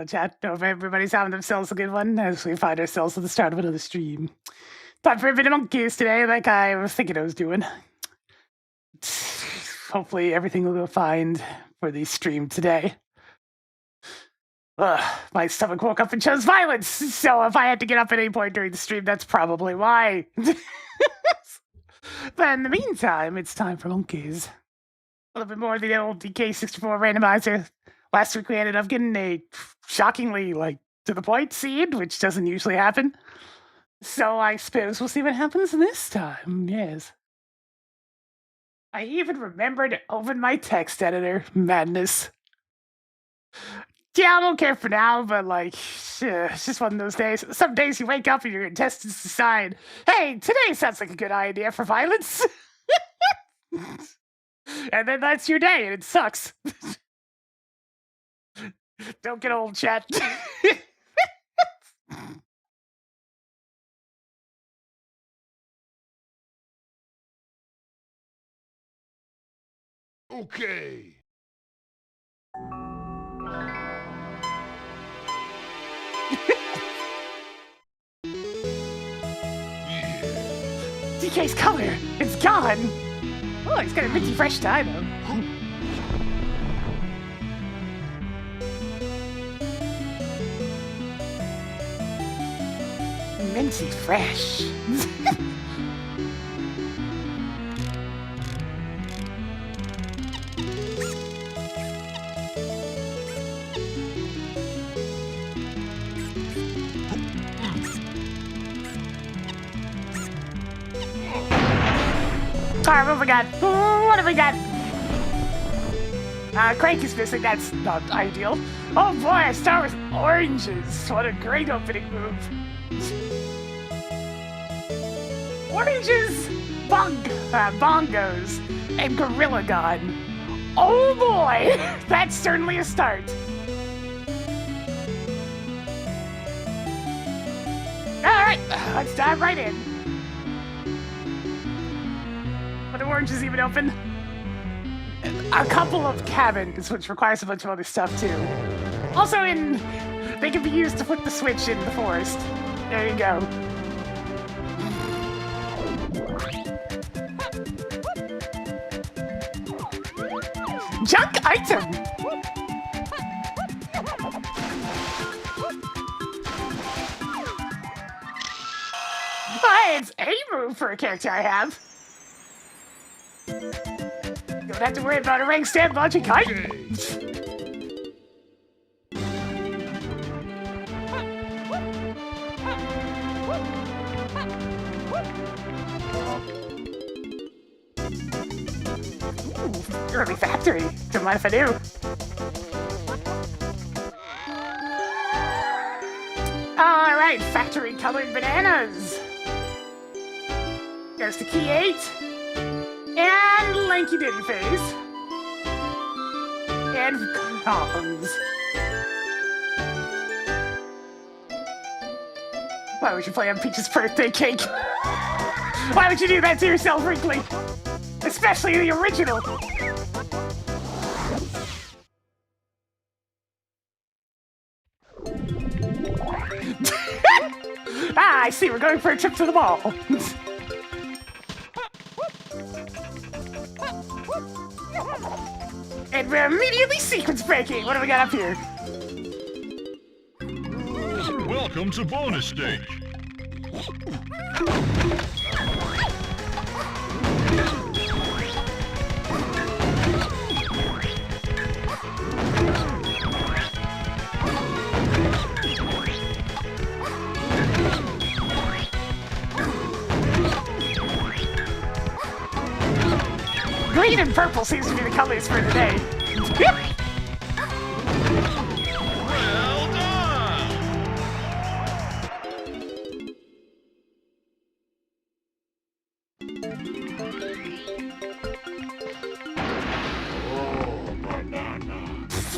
Chat, hope everybody's having themselves a good one as we find ourselves at the start of another stream. Time for a bit of monkeys today, like I was thinking I was doing. Hopefully everything will go fine for the stream today. My stomach woke up and chose violence, so if I had to get up at any point during the stream, that's probably why. But in the meantime, it's time for monkeys. A little bit more of the old DK64 randomizer. Last week we ended up getting a shockingly, to the point seed, which doesn't usually happen. So I suppose we'll see what happens this time, yes. I even remembered to open my text editor. Madness. Yeah, I'm okay for now, but it's just one of those days. Some days you wake up and your intestines decide, hey, today sounds like a good idea for violence. And then that's your day, and it sucks. Don't get old, chat. Okay. DK's color, it's gone. Oh, he's got a minty fresh tie though. Minty fresh. Alright, what have we got? What have we got? Crank is missing, that's not ideal. Oh boy, I start with oranges. What a great opening move. Oranges, bongos, and Gorilla Gun. Oh boy, that's certainly a start. Alright, let's dive right in. Are the oranges even open? A couple of cabins, which requires a bunch of other stuff too. Also they can be used to flip the switch in the forest. There you go. Junk item! It's a move for a character I have. Don't have to worry about a rank stand launching items. Early factory. Don't mind if I do. Alright, factory colored bananas. There's the key 8. And Lanky Diddy Face. And Collins. Why would you play on Peach's birthday cake? Why would you do that to yourself, Wrinkly? Especially the original. I see, we're going for a trip to the mall. And we're immediately sequence breaking. What do we got up here? Welcome to bonus stage. Green and purple seems to be the colors for today. Well done!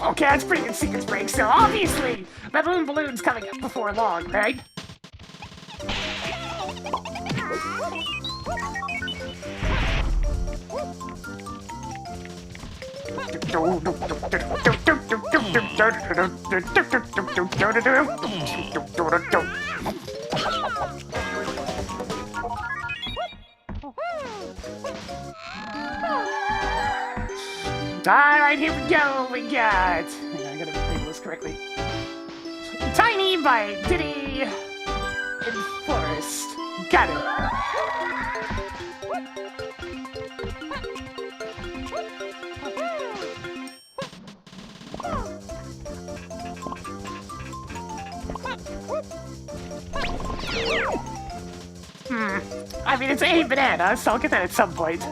Okay, that's pretty good sequence break. So obviously, Baboon Balloon's coming up before long, right? Alright, here we go. We got... I gotta label this correctly. Tiny by Diddy in Forest. Got it. I mean, it's a banana, so I'll get that at some point.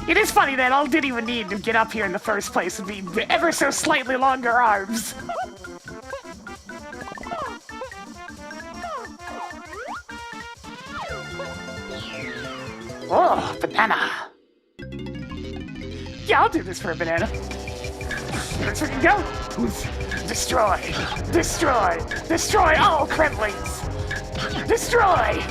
It is funny that all Diddy would need to get up here in the first place would be ever so slightly longer arms. banana. Yeah, I'll do this for a banana. Let's freaking go. Destroy. Destroy. Destroy all Kremlings. Destroy.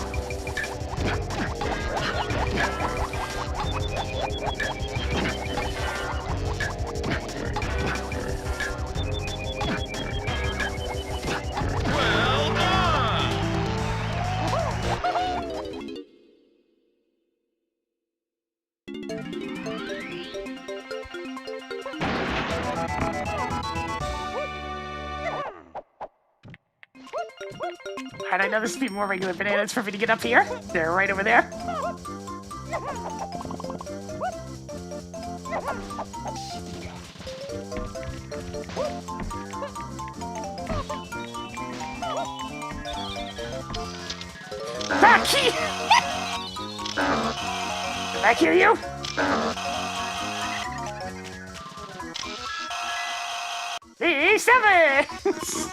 Well done! Alright, I know this would be more regular bananas for me to get up here. They're right over there. Back here! Back here, you! E7!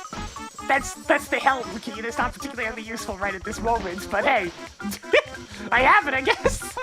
That's the helm key. It's not particularly useful right at this moment, but hey, I have it, I guess.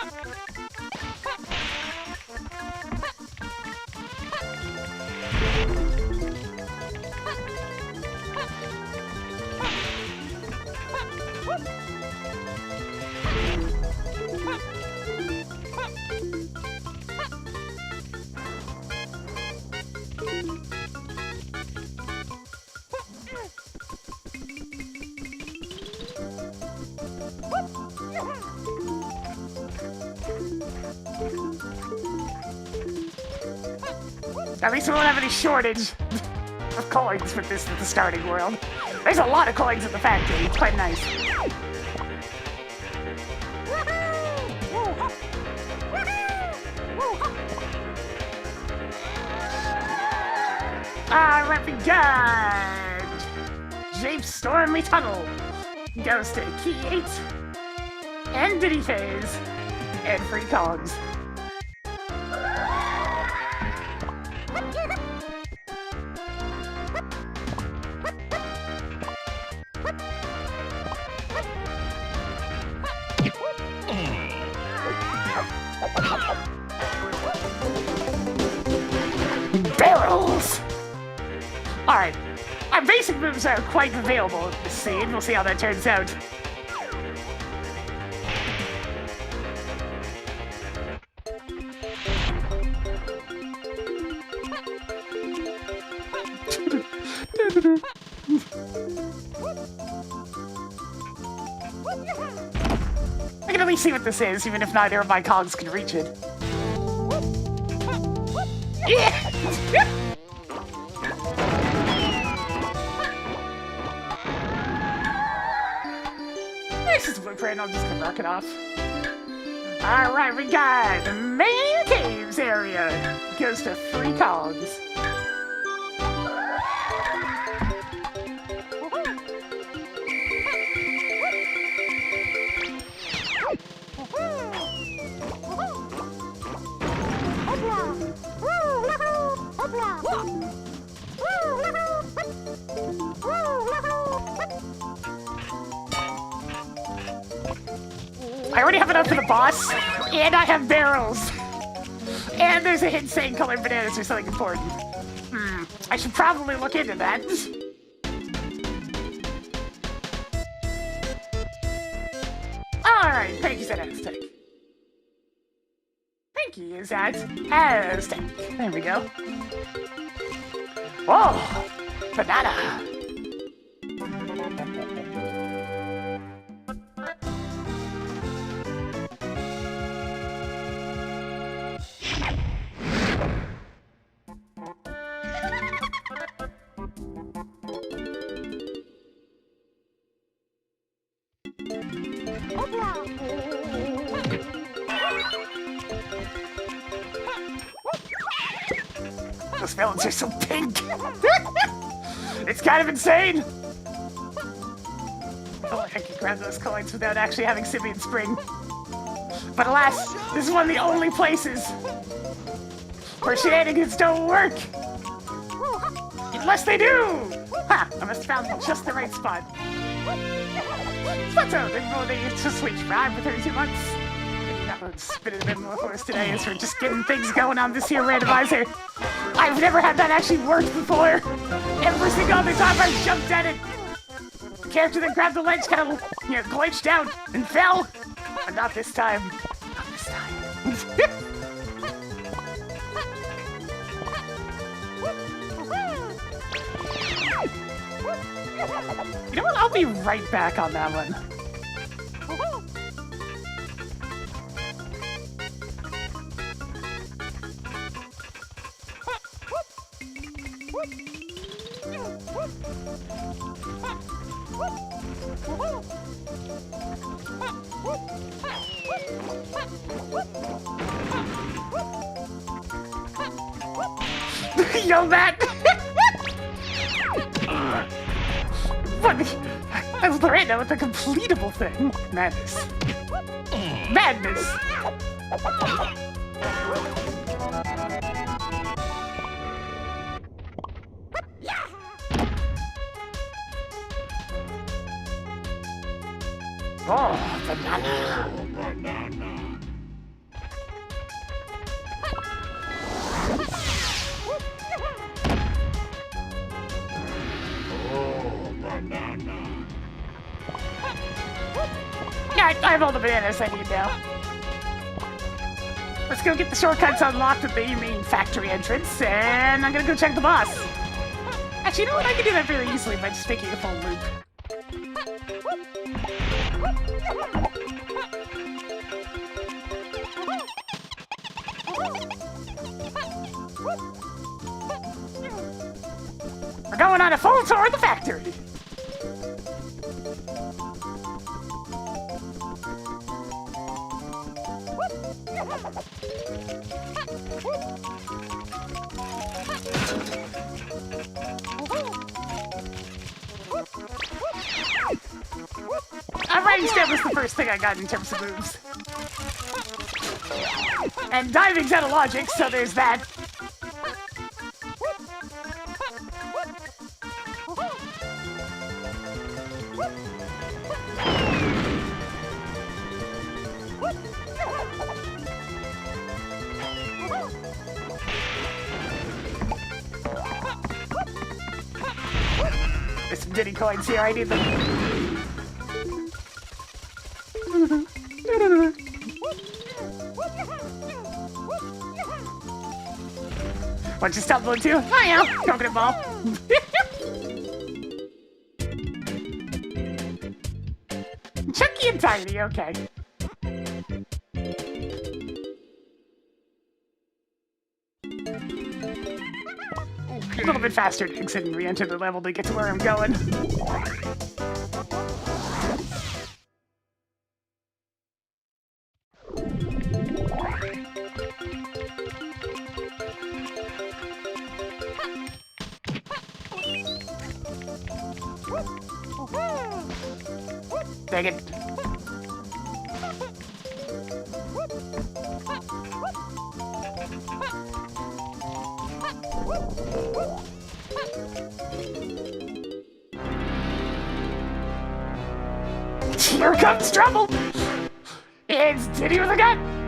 At least we won't have any shortage of coins with this at the starting world. There's a lot of coins in the factory. It's quite nice. Alright, we got Jape's Stormy Tunnel. Goes to Key 8 and Diddy Phase and Free Cogs. Barrels! Alright, our basic moves are quite available in this scene. We'll see how that turns out. I can at least see what this is, even if neither of my cogs can reach it. Yeah! This is blueprint, I'm just gonna mark it off. Alright, we got the main caves area. Goes to Free Cogs. I already have enough for the boss, and I have barrels. And there's a hint saying colored bananas or something important. I should probably look into that. Alright, thank you, said Aztec. Thank you, Zat Aztec. There we go. Whoa! Banana! Those melons are so pink! It's kind of insane! I feel like I could grab those coins without actually having Simeon Spring. But alas, this is one of the only places where shenanigans don't work! Unless they do! Ha! I must have found just the right spot. But so, they used to switch ride for 32 months. No. Let's spin it a bit more for us today as we're just getting things going on this here randomizer. I've never had that actually work before. Every single other time I jumped at it, the character that grabbed the ledge kind of glitched out and fell. But not this time. Not this time. You know what? I'll be right back on that one. Yo, Matt! What? That was Lorena with the completable thing. Madness. Madness! Oh, banana. Yeah, I have all the bananas I need now. Let's go get the shortcuts unlocked at the main factory entrance, and I'm gonna go check the boss. Actually, you know what? I can do that very easily by just making a full loop. We're going on a full tour of the factory. Alright, that was the first thing I got in terms of moves. And diving's out of logic, so there's that. There's some Diddy coins here, I need them. What you stumble into? Oh yeah, coconut ball. Chunky and tiny, okay. A little bit faster to exit and re-enter the level to get to where I'm going. Dang it. Here comes trouble! It's Diddy with a gun!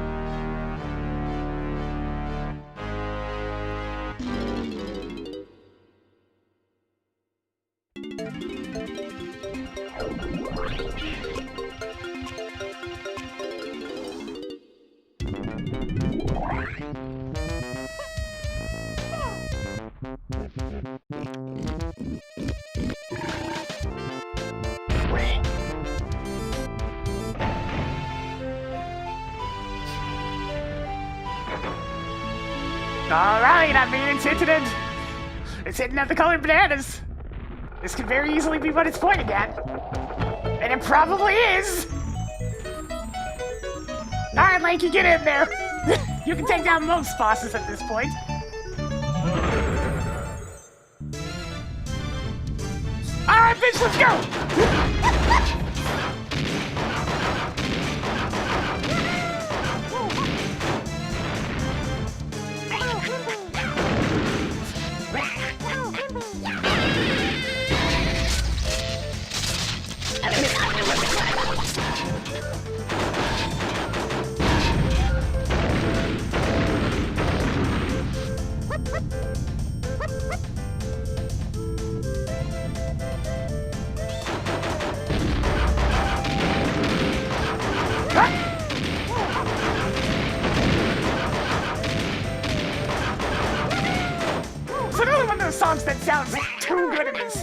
Alright, I'm being intended. It's hitting at the colored bananas. This could very easily be what it's pointing at. And it probably is. Alright, Lanky, get in there. You can take down most bosses at this point. Alright, bitch, let's go!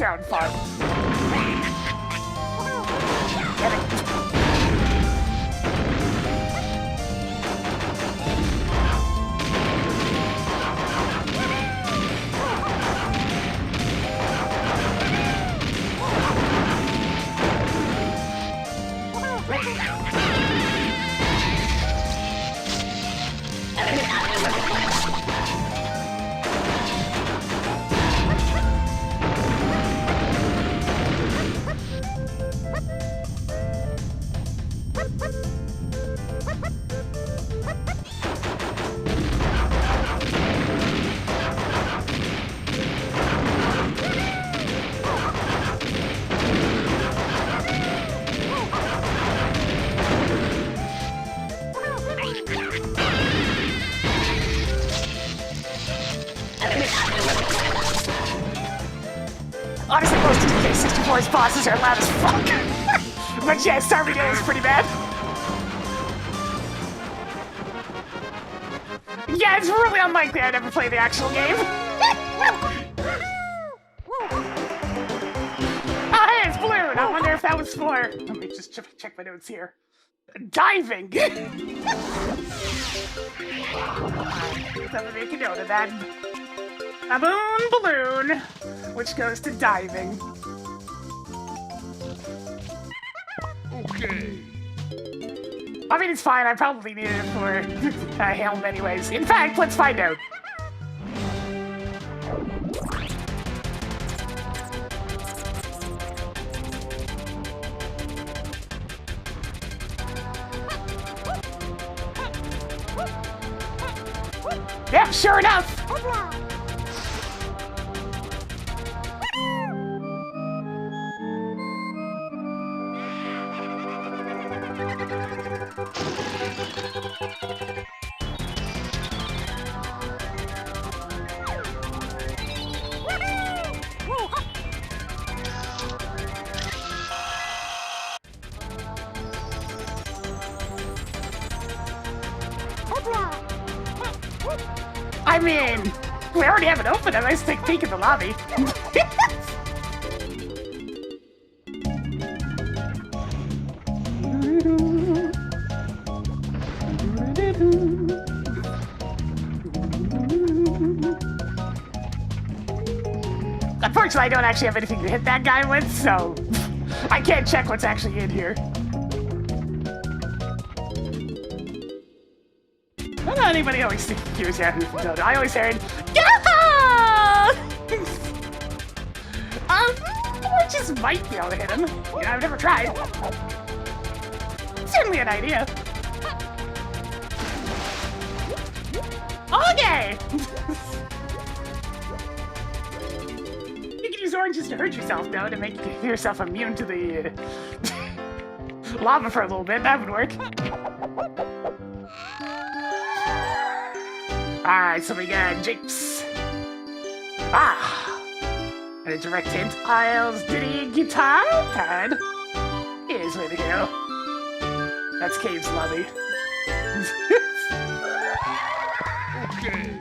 underground farm. Get it. Honestly, most of DK64's bosses are loud as fuck. But yeah, starving day is pretty bad. Yeah, it's really unlikely I'd ever play the actual game. Oh, hey, it's Balloon. I wonder if that was for... Let me just check my notes here. Diving. Let me make a note of that. A balloon, which goes to diving. Okay. I mean, it's fine. I probably needed it for a helm anyways. In fact, let's find out. Yeah, sure enough. I mean, we already have it open. A nice take peek in the lobby. Unfortunately, I don't actually have anything to hit that guy with, so I can't check what's actually in here. I don't know anybody always hears Yahoo from Zelda. I always heard, yeah! I just might be able to hit him. You know, I've never tried. Certainly an idea. Okay! You can use oranges to hurt yourself, though, to make yourself immune to the lava for a little bit. That would work. Alright, so we got Japes. And a direct hint. Isles, Diddy, Guitar Pad. Here's where to go. That's Cave's lobby. Okay.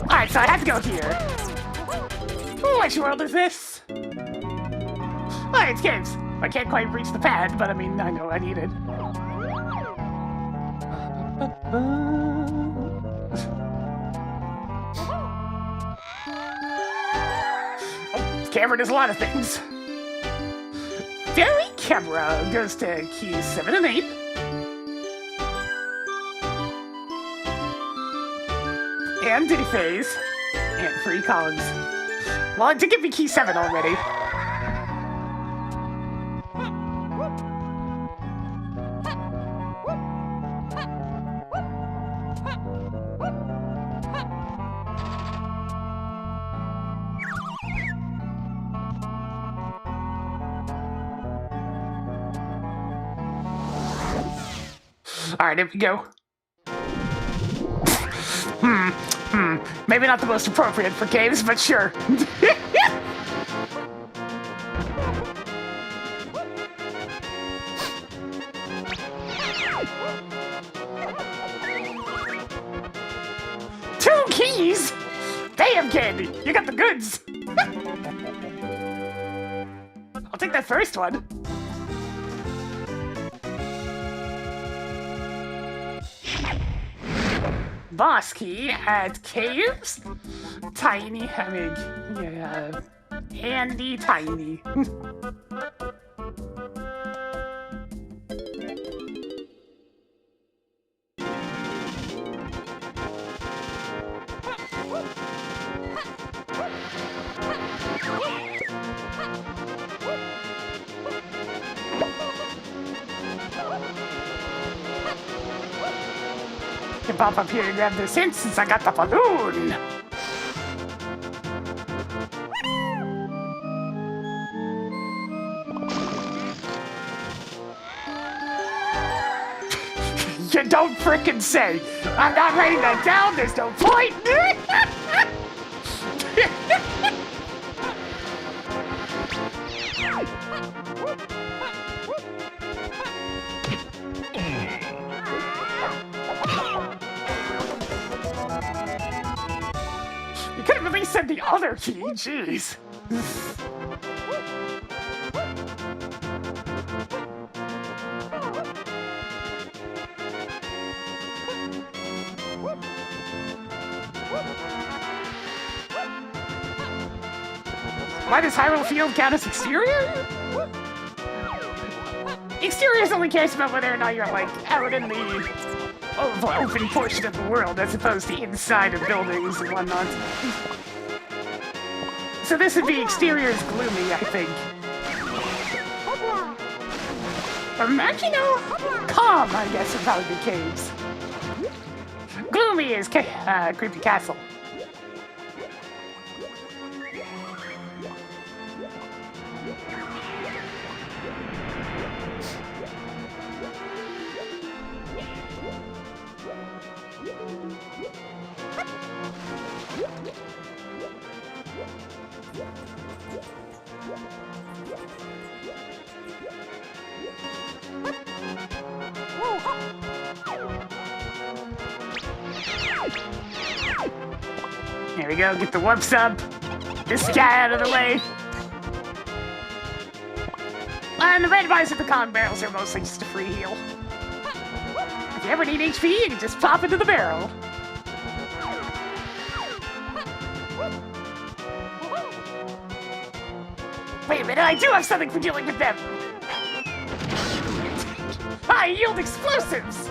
Alright, so I have to go here. Which world is this? Oh, it's Cave's. I can't quite reach the pad, but I mean, I know I need it. Oh, camera does a lot of things. Fairy camera goes to keys 7 and 8. And Diddy Phase. And 3 columns. Well, it did give me key 7 already. Alright, here we go. Maybe not the most appropriate for caves, but sure. Two keys! Damn, Candy, you got the goods. I'll take that first one. Boss key at caves. Tiny Hemming. Yeah. Handy tiny. Can pop up here and grab this hint since I got the balloon. You don't frickin' say. I'm not writing that down. There's no point. You could have at least said the other key. Jeez. Why does Hyrule Field count as exterior? Exterior only cares about whether or not you're like out in the open portion of the world as opposed to inside of buildings and whatnot. So this would be exterior is gloomy, I think. Or actually no, calm I guess would probably be caves. Gloomy is creepy castle. Here we go, get the whoops up. This guy out of the way. And the randomizer the Kong barrels are mostly just a free heal. If you ever need HP, you can just pop into the barrel. Wait a minute, I do have something for dealing with them! I yield explosives!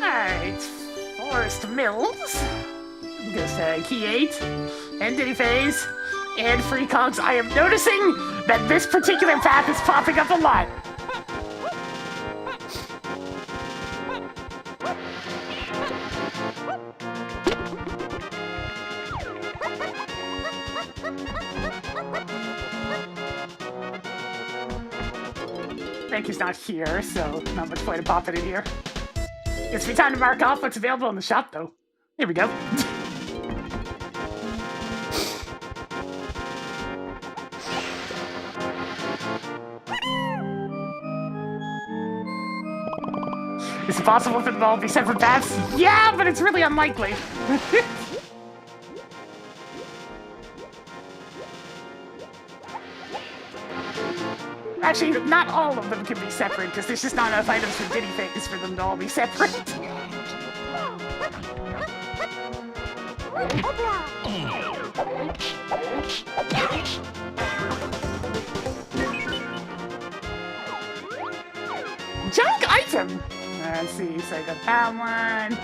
Alright, Forest Mills. Goes to Key 8, and Diddy Phase, and Free Kongs. I am noticing that this particular path is popping up a lot. Banky's not here, so not much point in popping in here. It's me time to mark off what's available in the shop, though. Here we go. Is it possible for them all to be separate paths? Yeah, but it's really unlikely. Actually, not all of them can be separate, because there's just not enough items for Diddy Phase for them to all be separate. Junk item! Let's see, so I got that one.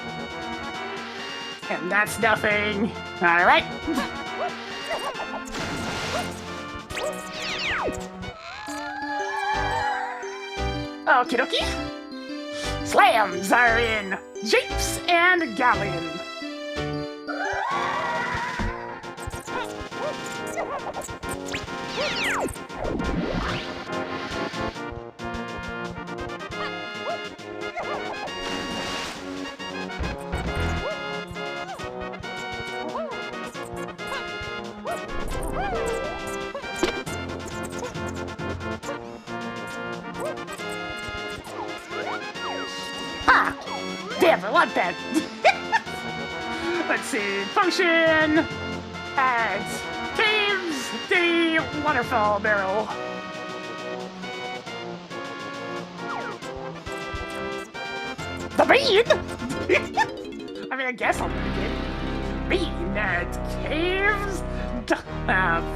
And that's nothing. Alright. Okie dokie. Slams are in Japes and Galleon. Damn, I want that. Let's see. Potion. And caves. The waterfall barrel. The bean? I mean, I guess I'll take it. Bean and caves.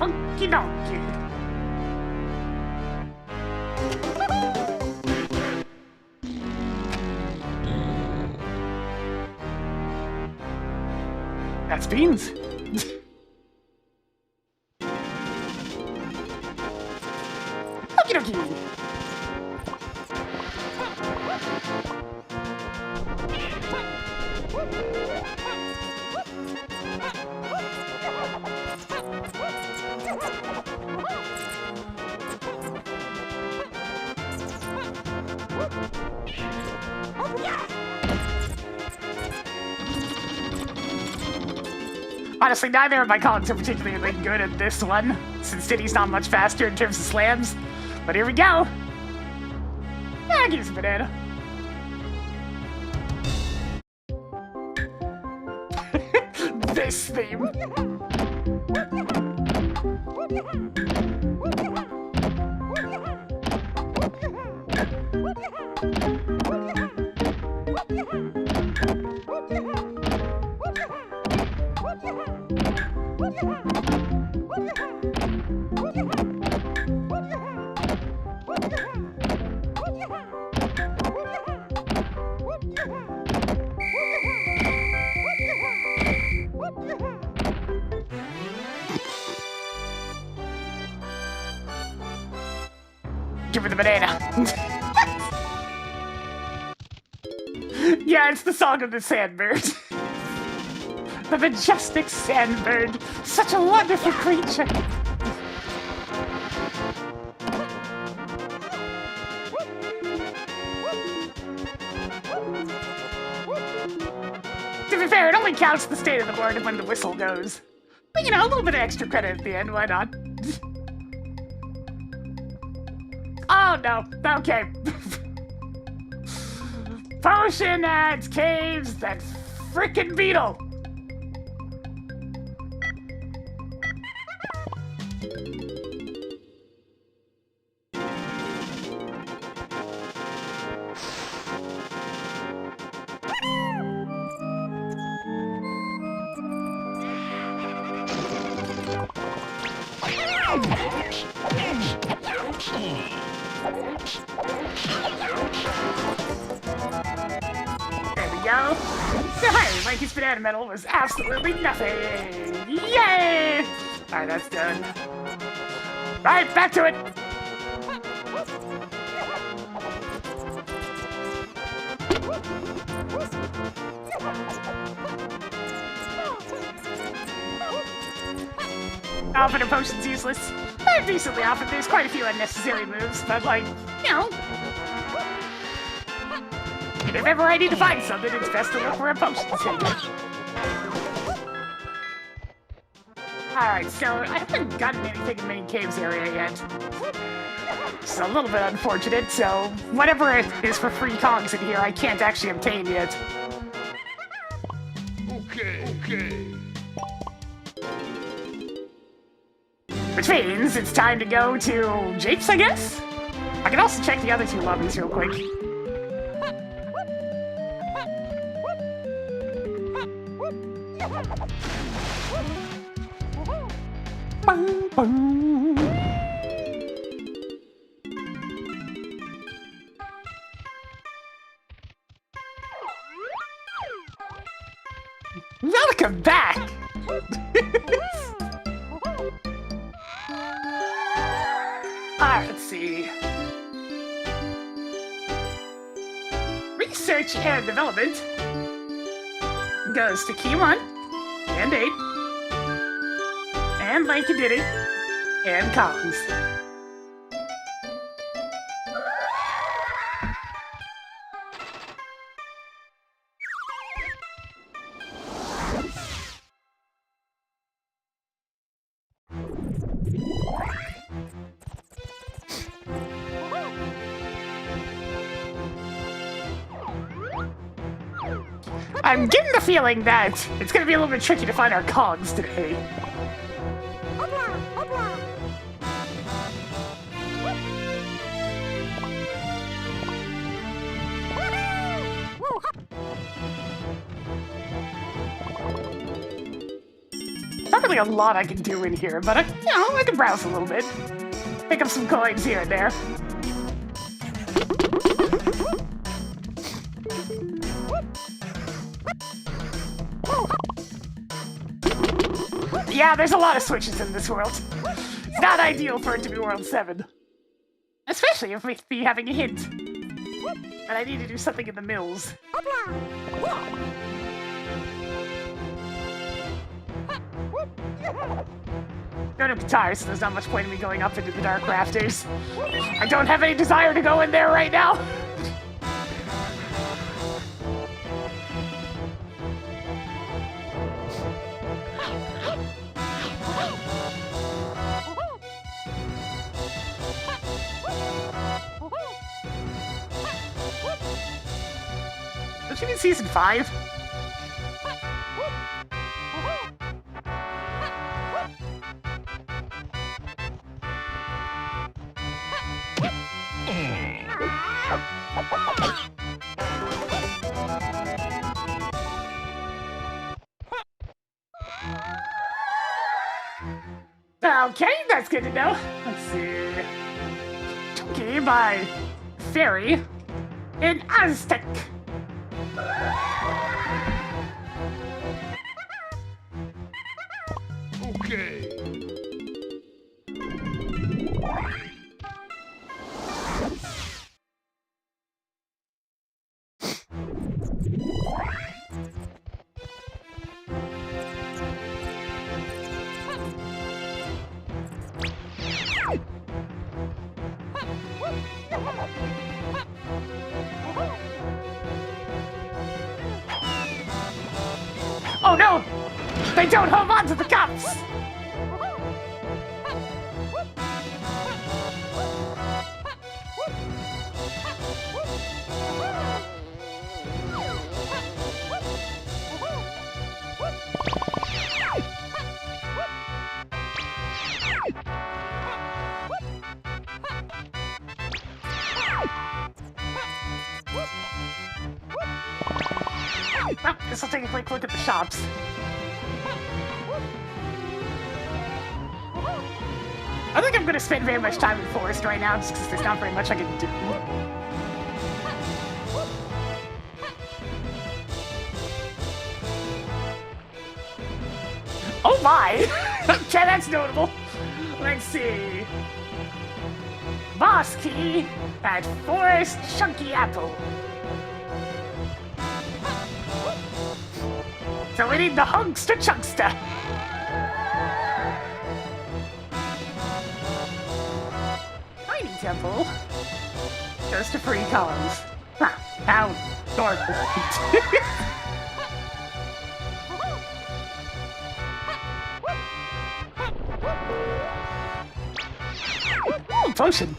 Funky donkey. That's beans. Okie dokie. Honestly, neither of my colleagues are particularly good at this one, since Diddy's not much faster in terms of slams. But here we go. Ah, give us a banana. This theme. Give her the banana. Yeah, it's the song of the sandbird. The majestic sandbird. Such a wonderful creature. To be fair, it only counts the state of the board when the whistle goes. But you know, a little bit of extra credit at the end, why not? Oh no, okay. Potion adds caves, that frickin' beetle! There we go. Hey, Mikey's banana medal was absolutely nothing. Yay! Alright, that's done. Right, back to it. Often a potion's useless. They're decently often. There's quite a few unnecessary moves, but like, you know. If ever I need to find something, it's best to look for a potion. Alright, so I haven't gotten anything in main caves area yet. It's a little bit unfortunate, so whatever it is for free cogs in here, I can't actually obtain yet. Okay. Which means it's time to go to Jake's, I guess? I can also check the other two lobbies real quick. Welcome back! Alright, let's see. Research and development goes to Key 1, and 8, and Lanky Diddy, and Collins. I'm getting the feeling that it's gonna be a little bit tricky to find our cogs today. Not really a lot I can do in here, but I can browse a little bit. Pick up some coins here and there. Yeah, there's a lot of switches in this world. It's not ideal for it to be World 7. Especially if we'd be having a hint. And I need to do something in the mills. Go to guitars, so there's not much point in me going up into the dark rafters. I don't have any desire to go in there right now. Don't you mean season 5? Okay, that's good to know. Let's see. Okay, by Fairy in Aztec. Okay. Oh no! They don't hold on to the cups! Well, guess I'll take a quick look at the shops. I think I'm gonna spend very much time in the forest right now, just because there's not very much I can do. Oh my! Okay, that's notable. Let's see. Boss key at Forest Chunky Apple. So we need the Hunkster Chunkster. Tiny Temple goes to free columns. How adorable. Ooh, potion.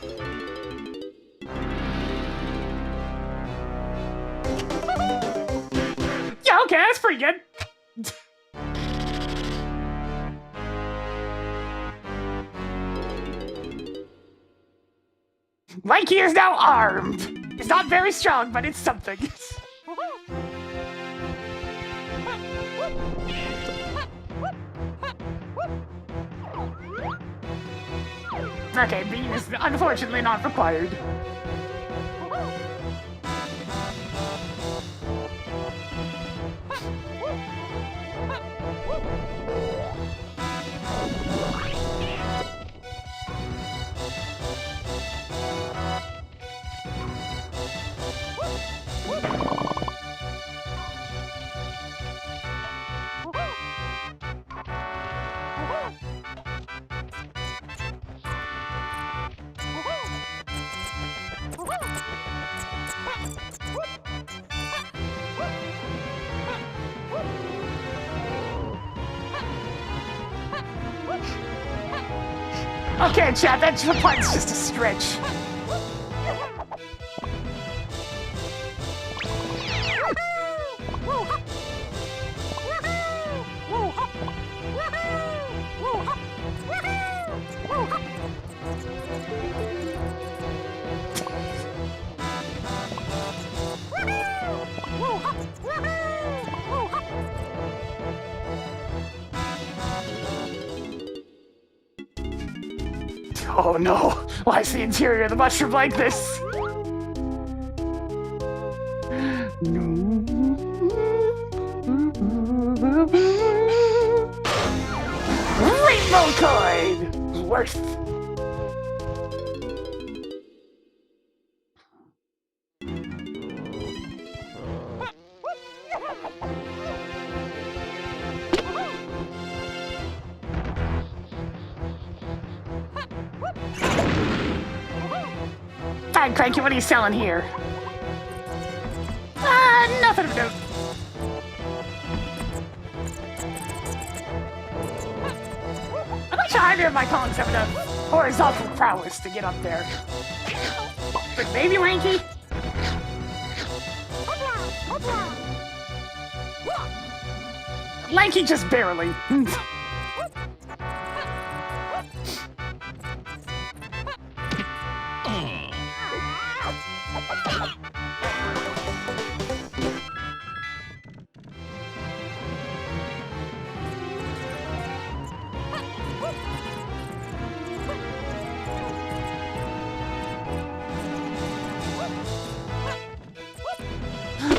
Yeah, okay, that's pretty good. Mikey is now armed. It's not very strong, but it's something. Okay, bean is unfortunately not required. Okay, chat, that part's just a stretch. Oh no! Why is the interior of the mushroom like this? Rainbow coin! Worth. Fine, Cranky, what are you selling here? Nothing of note. I'm not sure either of my Kongs have enough horizontal prowess to get up there. But maybe Lanky? Lanky just barely.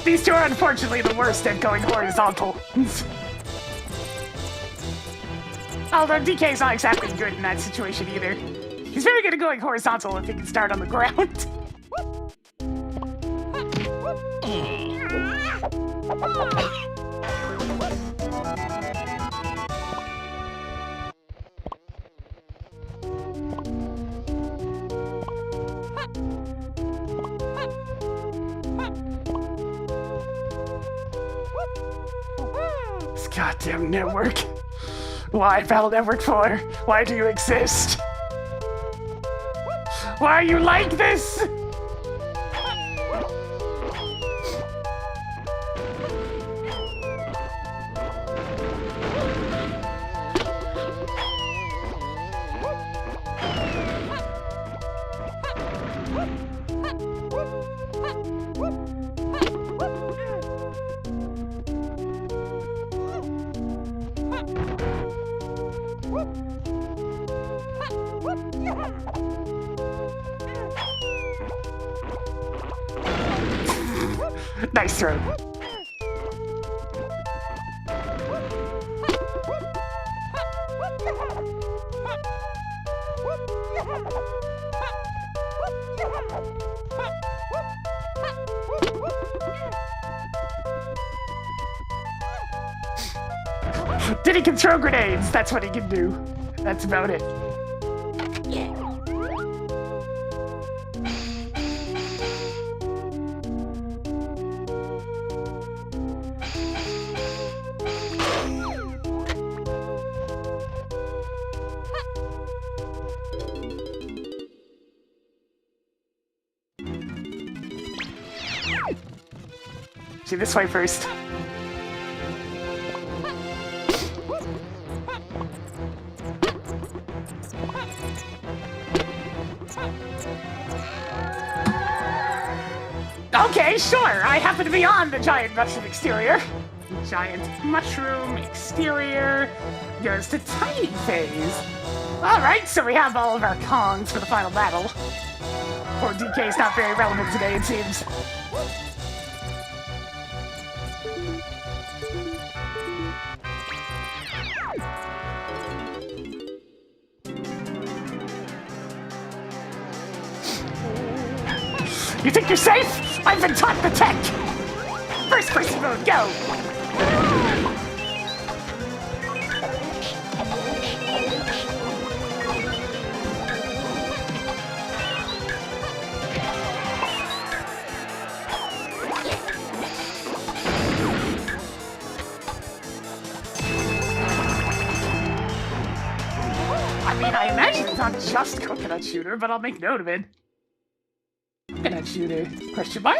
These two are unfortunately the worst at going horizontal. Although DK's not exactly good in that situation either. He's very good at going horizontal if he can start on the ground. This goddamn network. Why, Battle Network 4? Why do you exist? Why are you like this? Nice throw. Did he can throw grenades? That's what he can do. That's about it. See, this way first. Okay, sure. I happen to be on the giant mushroom exterior. Giant mushroom exterior goes to tiny phase. Alright, so we have all of our Kongs for the final battle. Poor DK's not very relevant today, it seems. You think you're safe? I've been taught the tech! First person mode, go! I mean, I imagine it's not just Coconut Shooter, but I'll make note of it. Coconut Shooter? Question mark?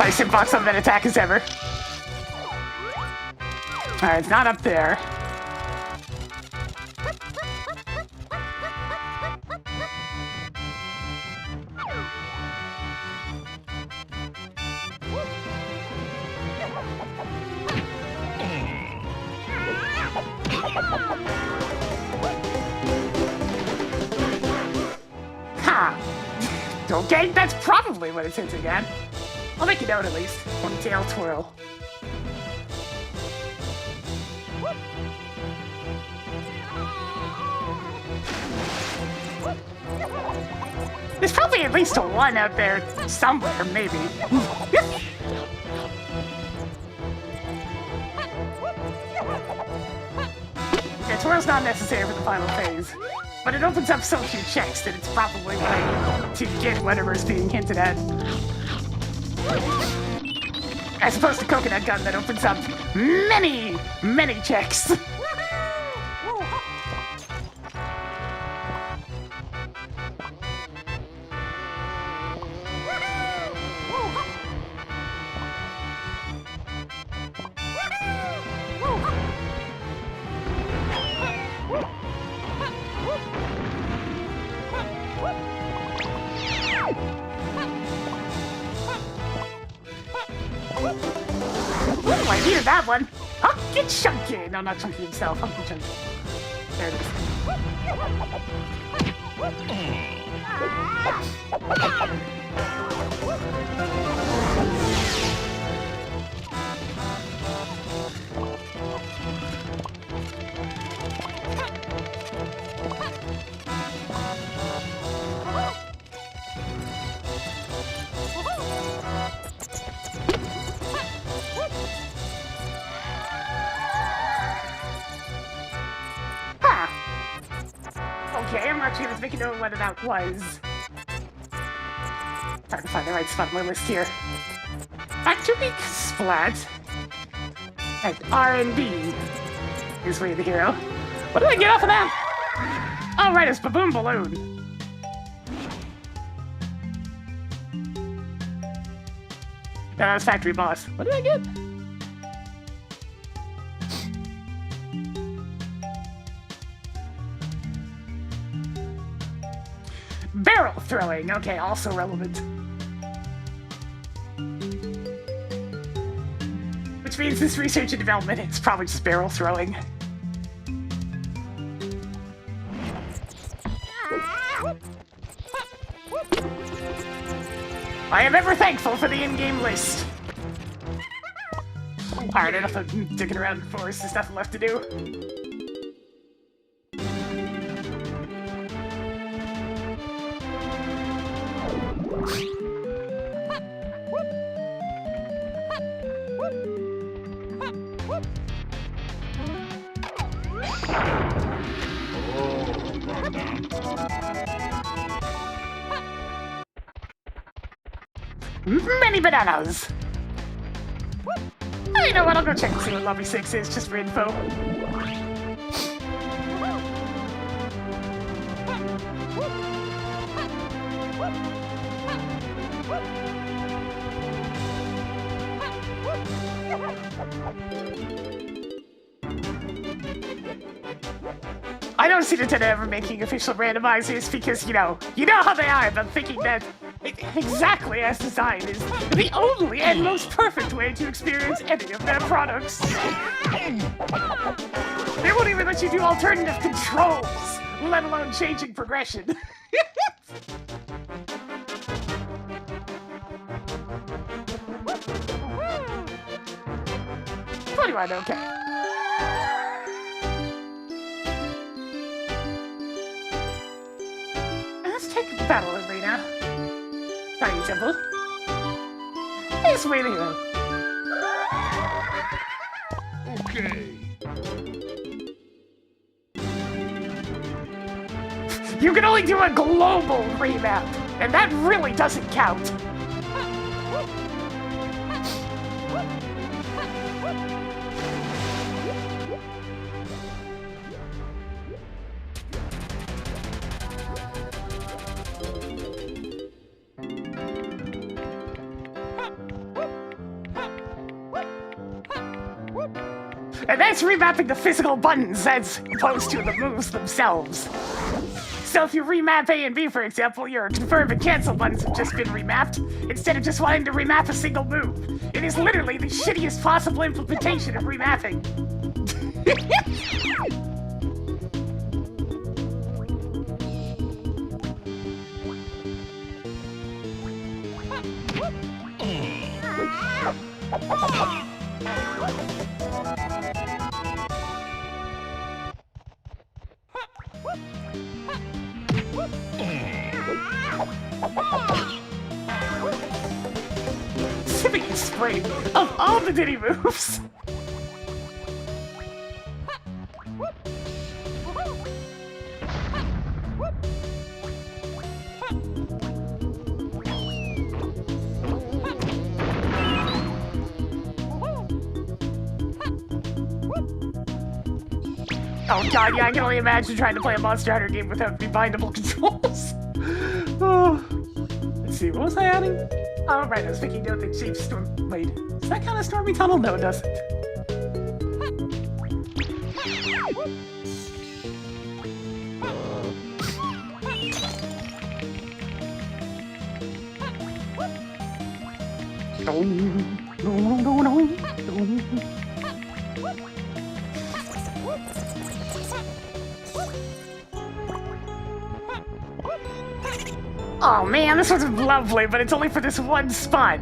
nice hitbox on that attack as ever. Alright, it's not up there. Ha! Okay, that's probably what it's hinting at. I'll make a note at least. Ponytail twirl. There's probably at least a one out there somewhere, maybe. Yeah, twirl's not necessary for the final phase, but it opens up so few checks that it's probably way to get whatever's being hinted at. As opposed to Coconut Gun that opens up many, many checks. Ooh, I needed that one. Hunky Chunky. No, not Chunky himself. Hunky Chunky. There it Okay, I'm actually going to make a note of what that was. Trying to find the right spot on my list here. Activate Splat. And R&B is Way the Hero. What did I get off of that? Oh, right, it's Baboon Balloon. That was Factory Boss. What did I get? Barrel throwing. Okay, also relevant. Which means this research and development is probably just barrel throwing. I am ever thankful for the in-game list. Alright, enough of digging around in the forest. There's nothing left to do. Many bananas! Oh, you know what? I'll go check and see what Lobby 6 is, just for info. I don't see Nintendo ever making official randomizers because, you know how they are, but thinking that exactly as designed is the only and most perfect way to experience any of their products. They won't even let you do alternative controls, let alone changing progression. Pretty much okay. Let's take the battle arena. Tiny temple. It's Way the Hero. Okay. You can only do a global remap, and that really doesn't count. And that's remapping the physical buttons as opposed to the moves themselves. So if you remap A and B, for example, your confirm and cancel buttons have just been remapped, instead of just wanting to remap a single move. It is literally the shittiest possible implementation of remapping. Sipping spray of all the Diddy moves. Oh god, yeah, I can only imagine trying to play a Monster Hunter game without the bindable controls. Oh. Let's see, what was I adding? Oh, right, I was thinking of the shape storm. Wait, does that count as Stormy Tunnel? No, it doesn't. Oh man, this one's lovely, but it's only for this one spot.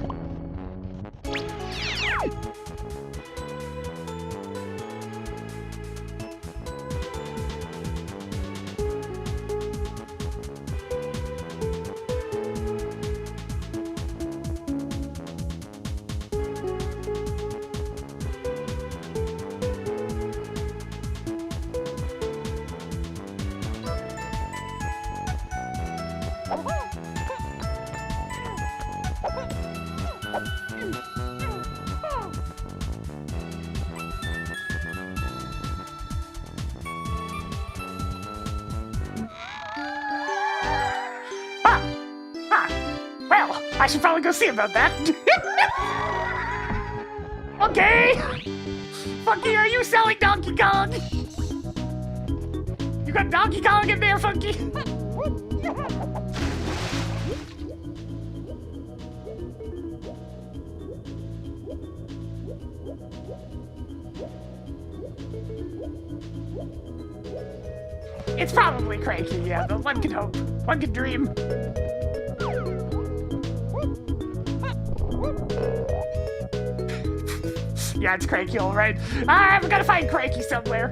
Well, I should probably go see about that. Okay. Funky, are you selling Donkey Kong? You got Donkey Kong in there, Funky? It's probably cranky, yeah, but one can hope. One can dream. Yeah, it's cranky, all right. I've got to find cranky somewhere.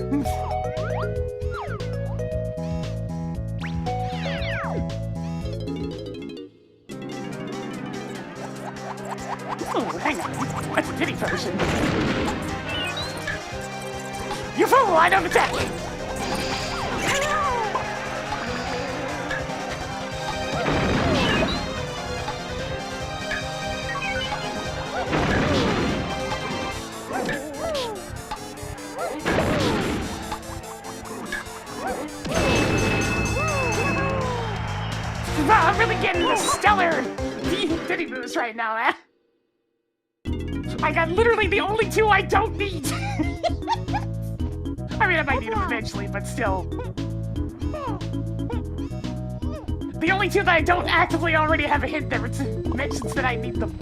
Oh, hang on. What's the pity potion? You fool! I don't attack! I'm really getting the stellar Diddy moves right now, man. I got literally the only two I don't need. I mean, I might need them eventually, but still. The only two that I don't actively already have a hint that mentions that I need them.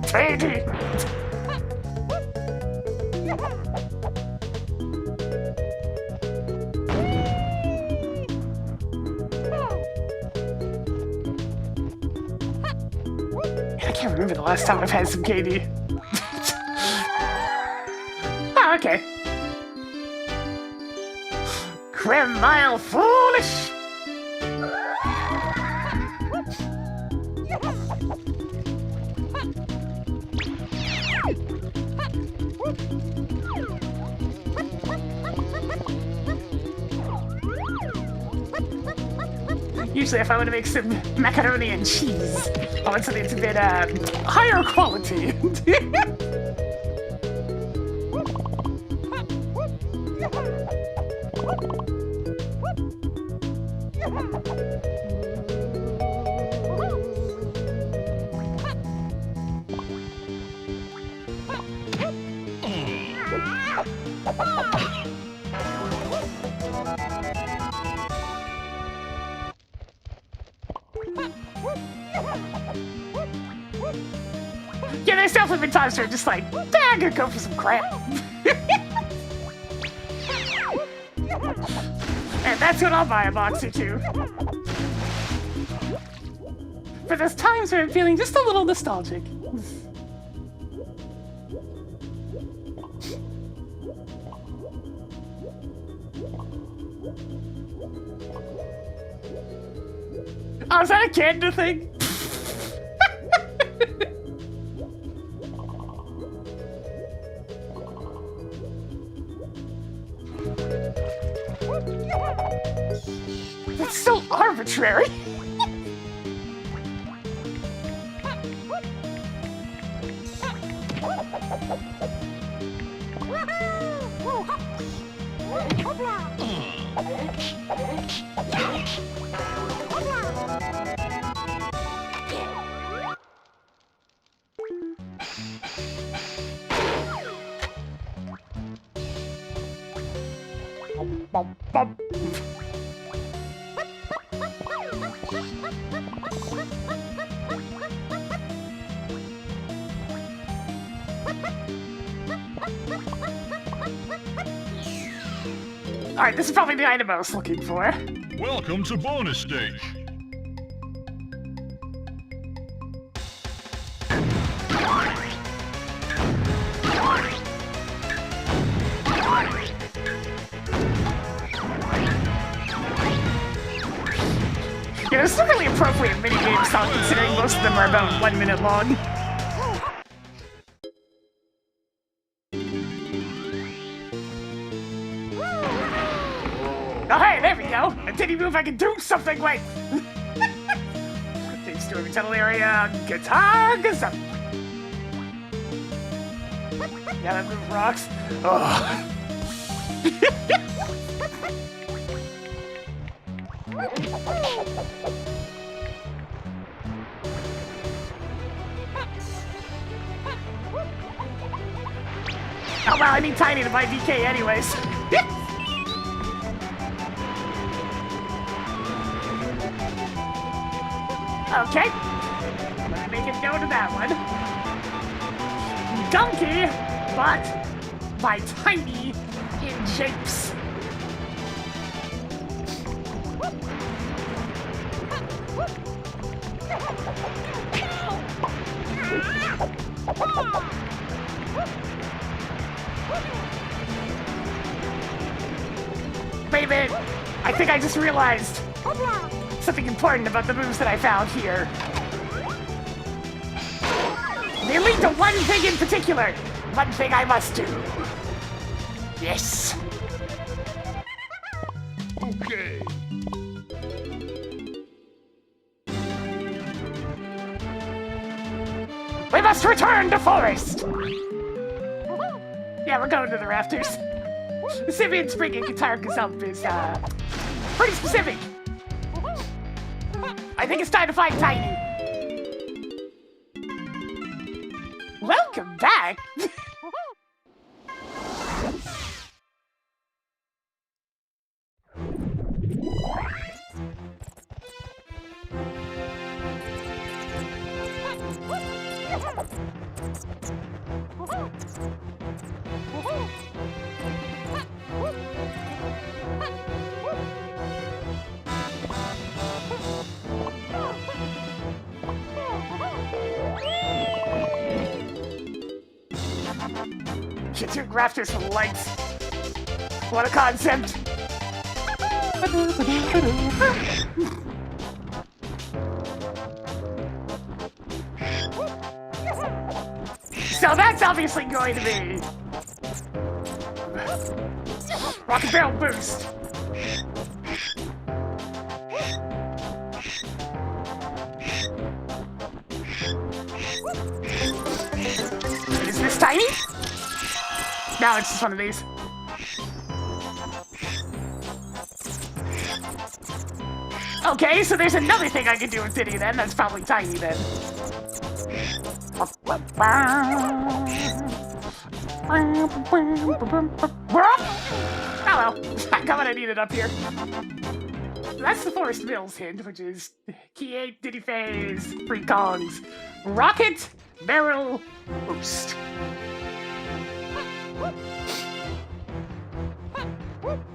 Teddy! I can't remember the last time I've had some KD. Oh, okay. Cremile foolish! usually if I want to make some macaroni and cheese, I want something that's a bit higher quality. Yeah, there's definitely been times where I'm just like, I'm gonna go for some crap. And that's when I'll buy a box or two. For those times where I'm feeling just a little nostalgic. Oh, is that a Canada thing? That's so arbitrary. Alright, this is probably the item I was looking for. Welcome to bonus stage. Yeah, this is a really appropriate minigame song considering most of them are about 1 minute long. Oh hey, there we go! A titty move I can do something with! Takes to every tunnel area, guitar gazump! Yeah, that move rocks. Oh. Oh well, I need Tiny to buy DK anyways. Okay. I'm gonna make a note of that one. Donkey, but by Tiny in shapes. Wait a minute. I think I just realized something important about the moves that I found here. They lead to one thing in particular. One thing I must do. Yes. Okay. We must return to forest. Yeah, we're going to the rafters. The Simeon Spring and Guitar Gazump is, pretty specific. I think it's time to find Tiny. Welcome back. Shit, two rafters for lights. What a concept. So that's obviously going to be Rocket Barrel Boost. Tiny? No, it's just one of these. Okay, so there's another thing I can do with Diddy then. That's probably Tiny then. Hello. I got what I needed up here. That's the Forest Mills hint, which is Key 8, Diddy Phase, 3 Kongs, Rocket, Barrel, Boost.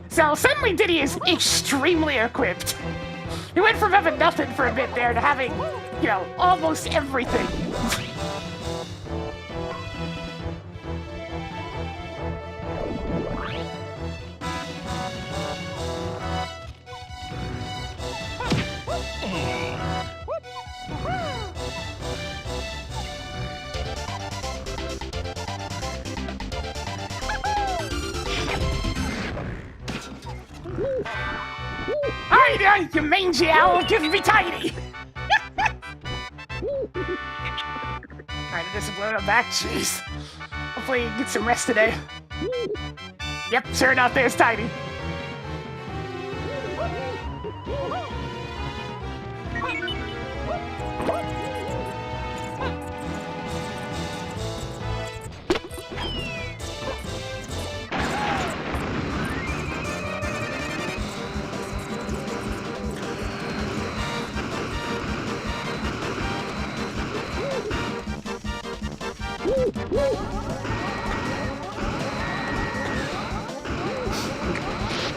So suddenly Diddy is extremely equipped. He went from having nothing for a bit there to having, you know, almost everything. Alright, you mangy owl, give me Tiny! Alright, it doesn't blow it back, jeez. Hopefully you get some rest today. Yep, sure enough, there's Tiny.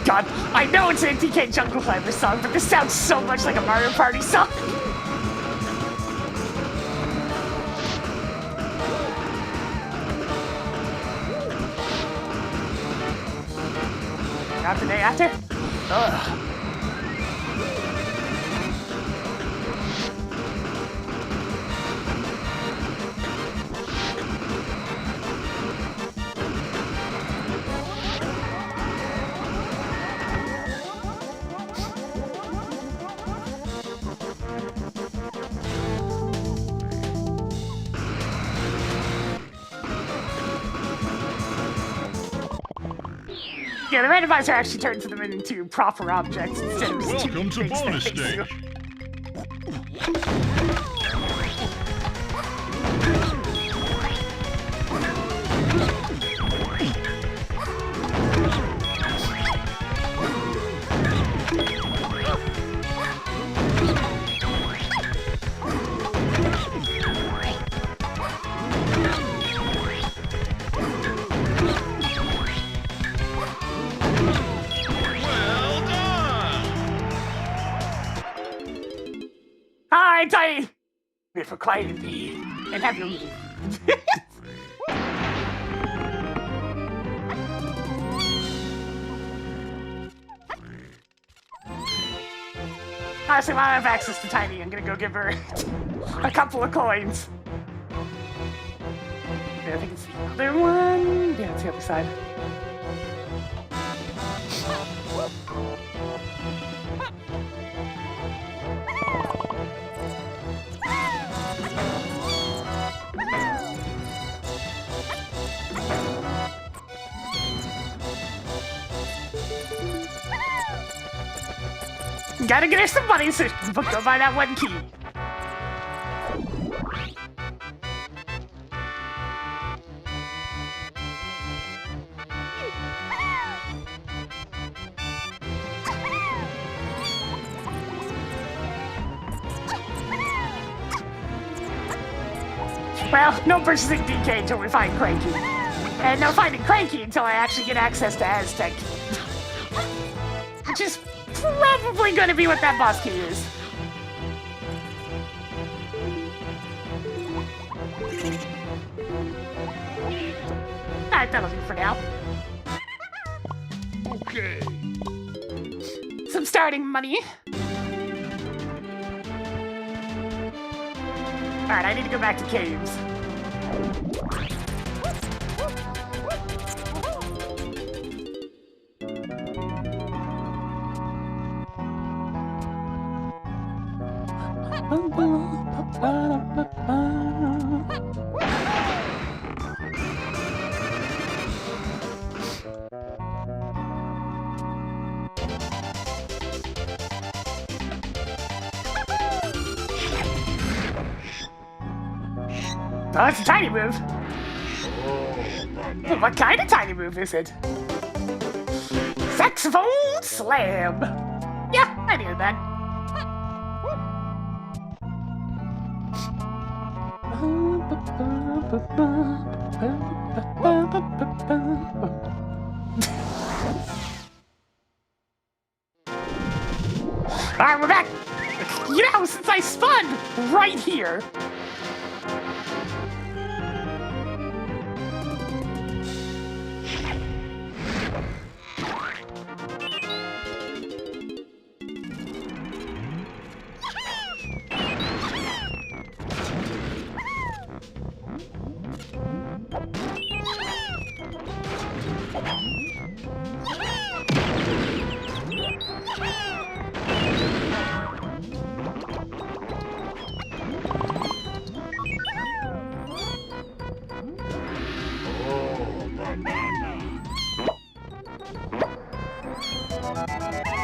God, I know it's an DK Jungle Climber song, but this sounds so much like a Mario Party song. Not the day after? Ugh. Yeah, the randomizer actually turns them into proper objects instead of just Welcome to bonus stage. Hi, Tiny! We've requited thee, and have your leave. Honestly, while I have access to Tiny, I'm gonna go give her a couple of coins. Yeah, I think it's the other one. Yeah, it's the other side. Gotta get her some money so she can go buy that one key. Well, no purchasing DK until we find Cranky. And no finding Cranky until I actually get access to Aztec. Which is probably gonna be what that boss key is. Alright, that'll do for now. Okay. Some starting money. Alright, I need to go back to caves. Oh, it's a tiny move. Oh, what kind of tiny move is it? Saxophone slam. Yeah, I needed that. Alright, we're back. You know, since I spun right here.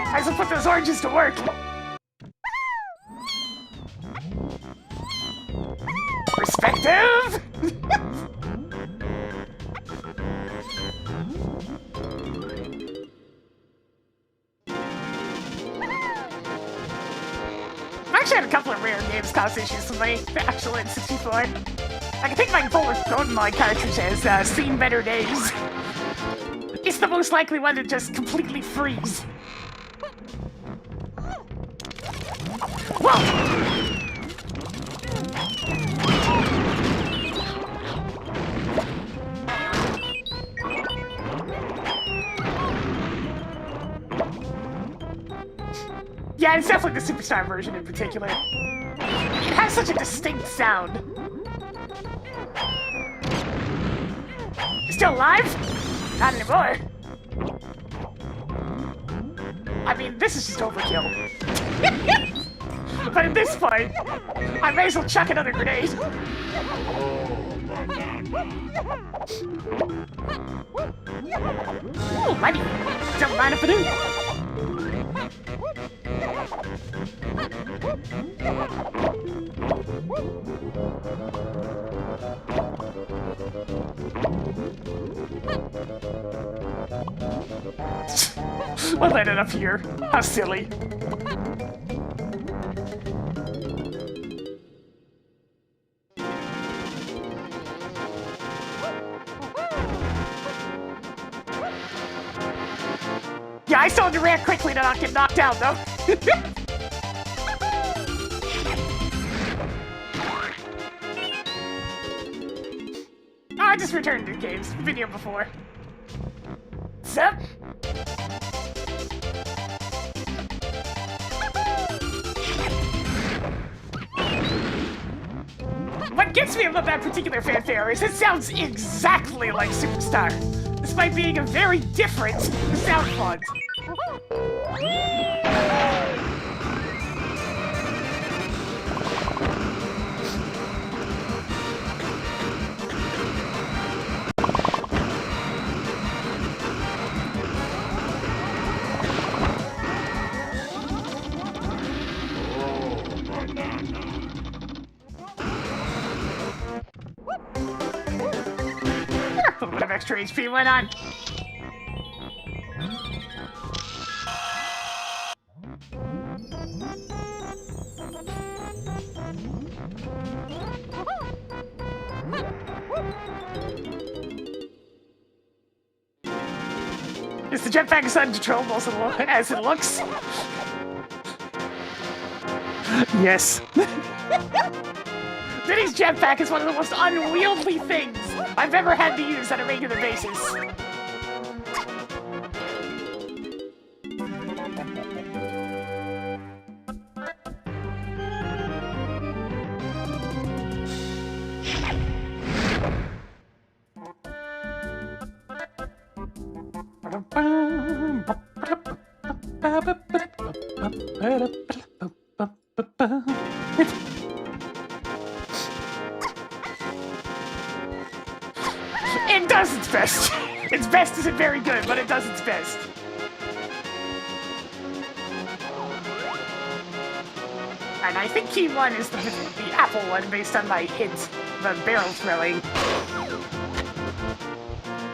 I should put those oranges to work. Perspective. I actually had a couple of rare games cause issues with my actual N64. I can think my Golden Line cartridge has seen better days. It's the most likely one to just completely freeze. Whoa! Yeah, it's definitely the Superstar version in particular. It has such a distinct sound. Still alive? Not anymore. I mean, this is just overkill. But at this point, I may as well chuck another grenade. Ooh, money. Don't mind if I do. We'll let it up here. How silly. Yeah, I still had to react quickly to not get knocked down, though. I just returned to the game's video before. Sup? What gets me about that particular fanfare is it sounds exactly like Superstar, despite being a very different sound font. A little bit of extra HP went on. Is the jetpack as uncontrollable as it looks? Yes. Vinny's jetpack is one of the most unwieldy things I've ever had to use on a regular basis. It does its best. Its best isn't very good, but it does its best. And I think key 1 is the apple one based on my hint, the barrel throwing.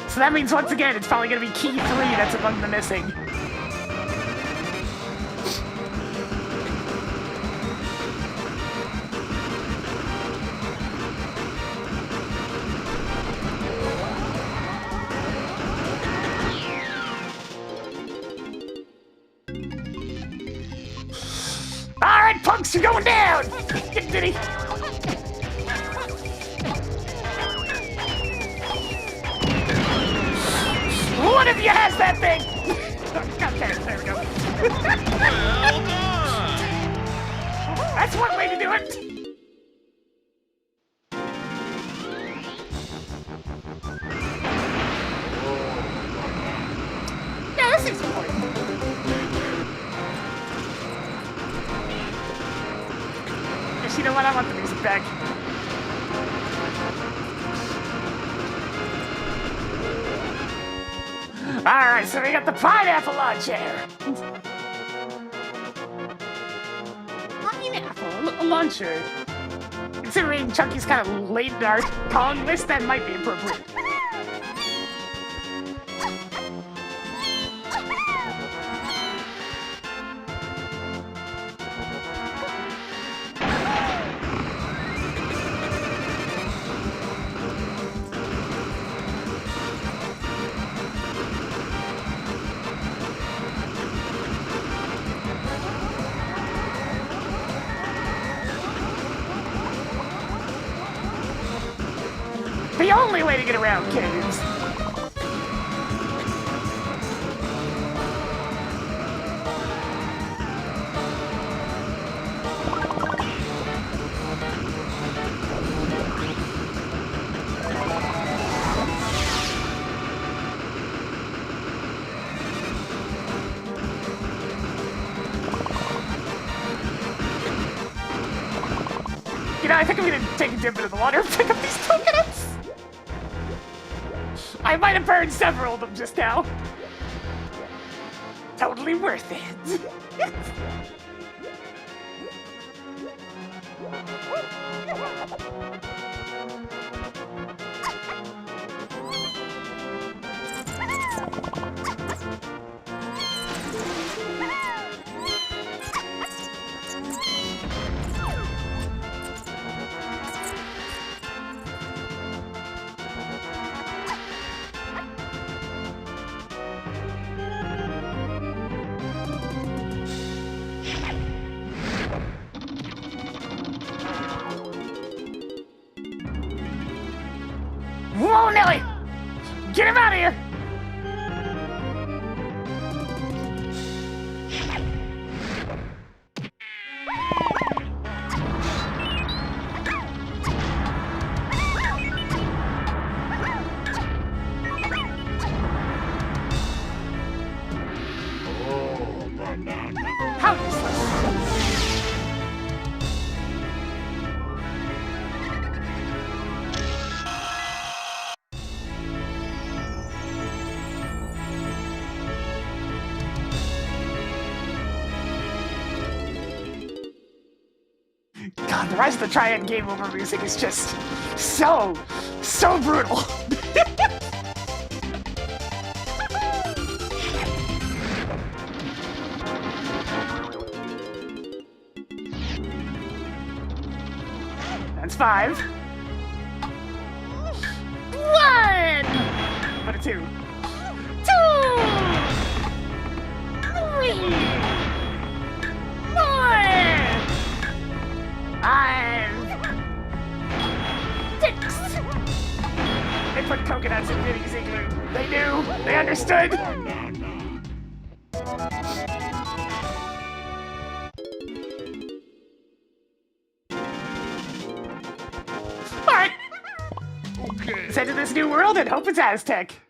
So that means once again, it's probably gonna be key 3 that's among the missing. Alright, punks, you're going down! Get Diddy! One of you has that thing! Okay, there we go. Well done! That's one way to do it! Yeah, this is important. Yes, you know what? I want the music back. Alright, so we got the pineapple launcher. Pineapple launcher. Considering Chunky's kind of late in our Kong list, that might be appropriate. The only way to get around caves. You know, I think I'm gonna take a dip into the water and pick up these coconuts. I might have burned several of them just now. Totally worth it. Whoa, Nelly! Get him out of here! How useless! God, the Rise of the Triad game over music is just so brutal. That's 5. 1! What a 2. 2! 3! 4! 5! 6! They put coconuts in Vinny's igloo. They knew. They understood. Alright. Okay. Let's head to this new world and hope it's Aztec.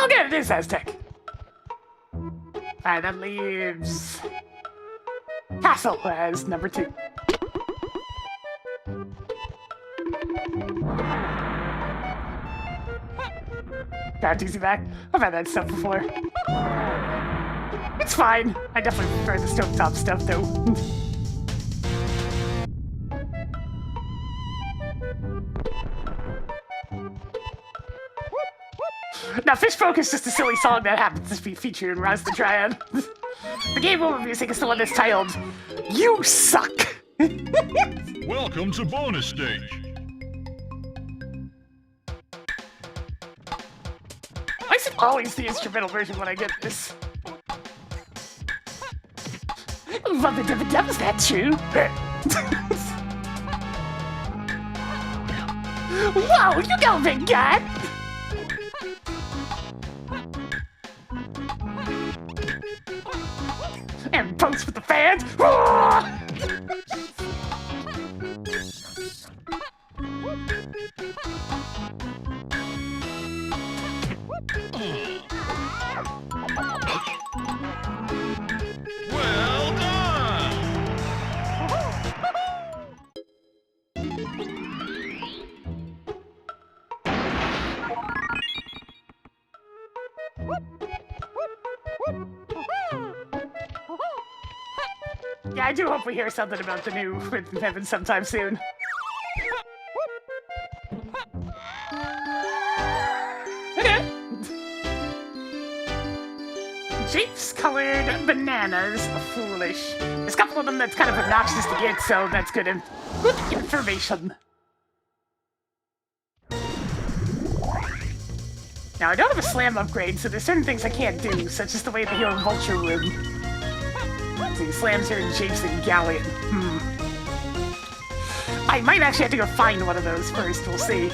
Oh, good, it is Aztec. Alright, that leaves Castle as number 2. Got easy back. I've had that stuff before. It's fine. I definitely prefer the stovetop stuff, though. Now, Fishbroke is just a silly song that happens to be featured in Rise the Triad. The game over music is the one that's titled, You Suck! Welcome to bonus stage. I should always the instrumental version when I get this. Love the dub, is that true? Whoa, you go, big guy! And post with the fans! Well done! Yeah, I do hope we hear something about the new Rhythm Heaven sometime soon. Okay. Japes-colored bananas are foolish. There's a couple of them that's kind of obnoxious to get, so that's good information. Now, I don't have a slam upgrade, so there's certain things I can't do, such as the way the Hero Vulture would. See, slams here in Japes and Galleon. I might actually have to go find one of those first, we'll see.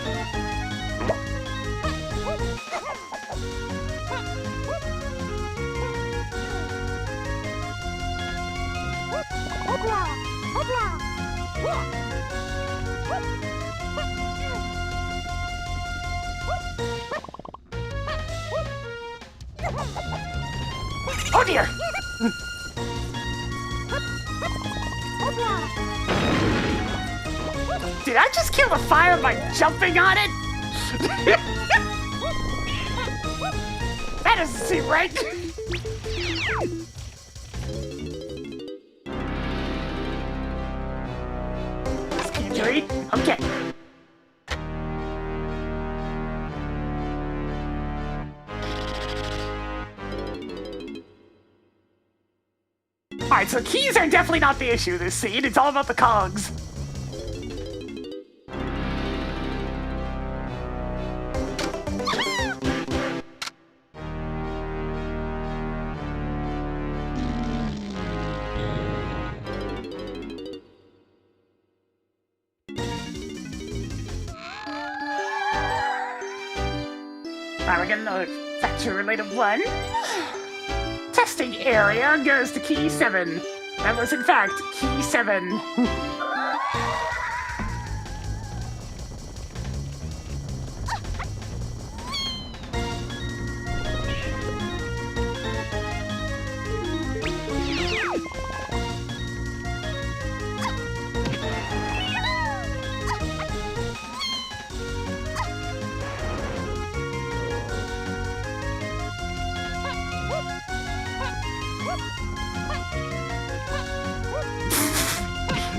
Oh dear! Did I just kill the fire by jumping on it? That doesn't seem right. Injury? Okay. Alright, so keys are definitely not the issue this scene. It's all about the cogs. Alright, we're getting another factory-related one. Testing area goes to key 7. That was, in fact, key 7.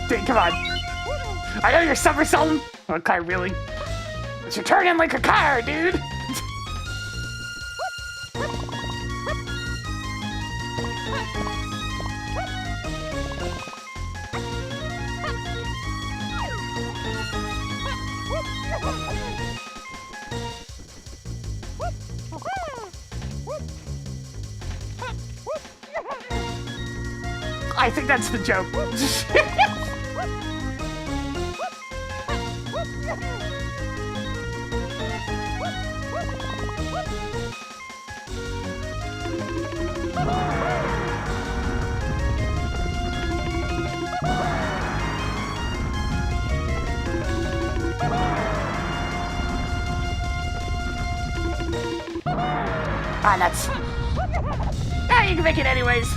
Dude, come on. I know you're somersaulting. Okay, really? But you're turning like a car, dude. I think that's the joke. Ah, nuts. Ah, you can make it anyways.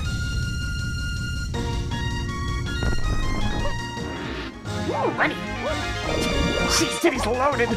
Ooh, money. Jeez, titty's loaded.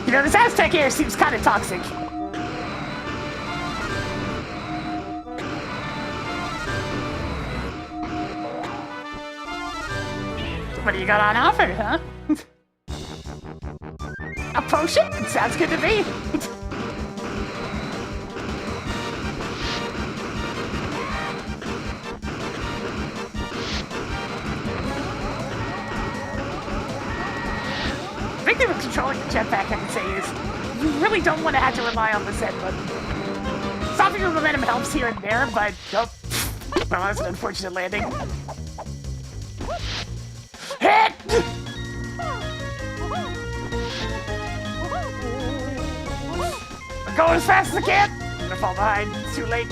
You know, this Aztec air seems kind of toxic. What do you got on offer, huh? A potion? Sounds good to me. The big thing with controlling the jetpack, I can say, is you really don't want to have to rely on the set button. Stopping your momentum helps here and there, but oh, well, that's an unfortunate landing. Hit! I'm going as fast as I can. I'm gonna fall behind. It's too late.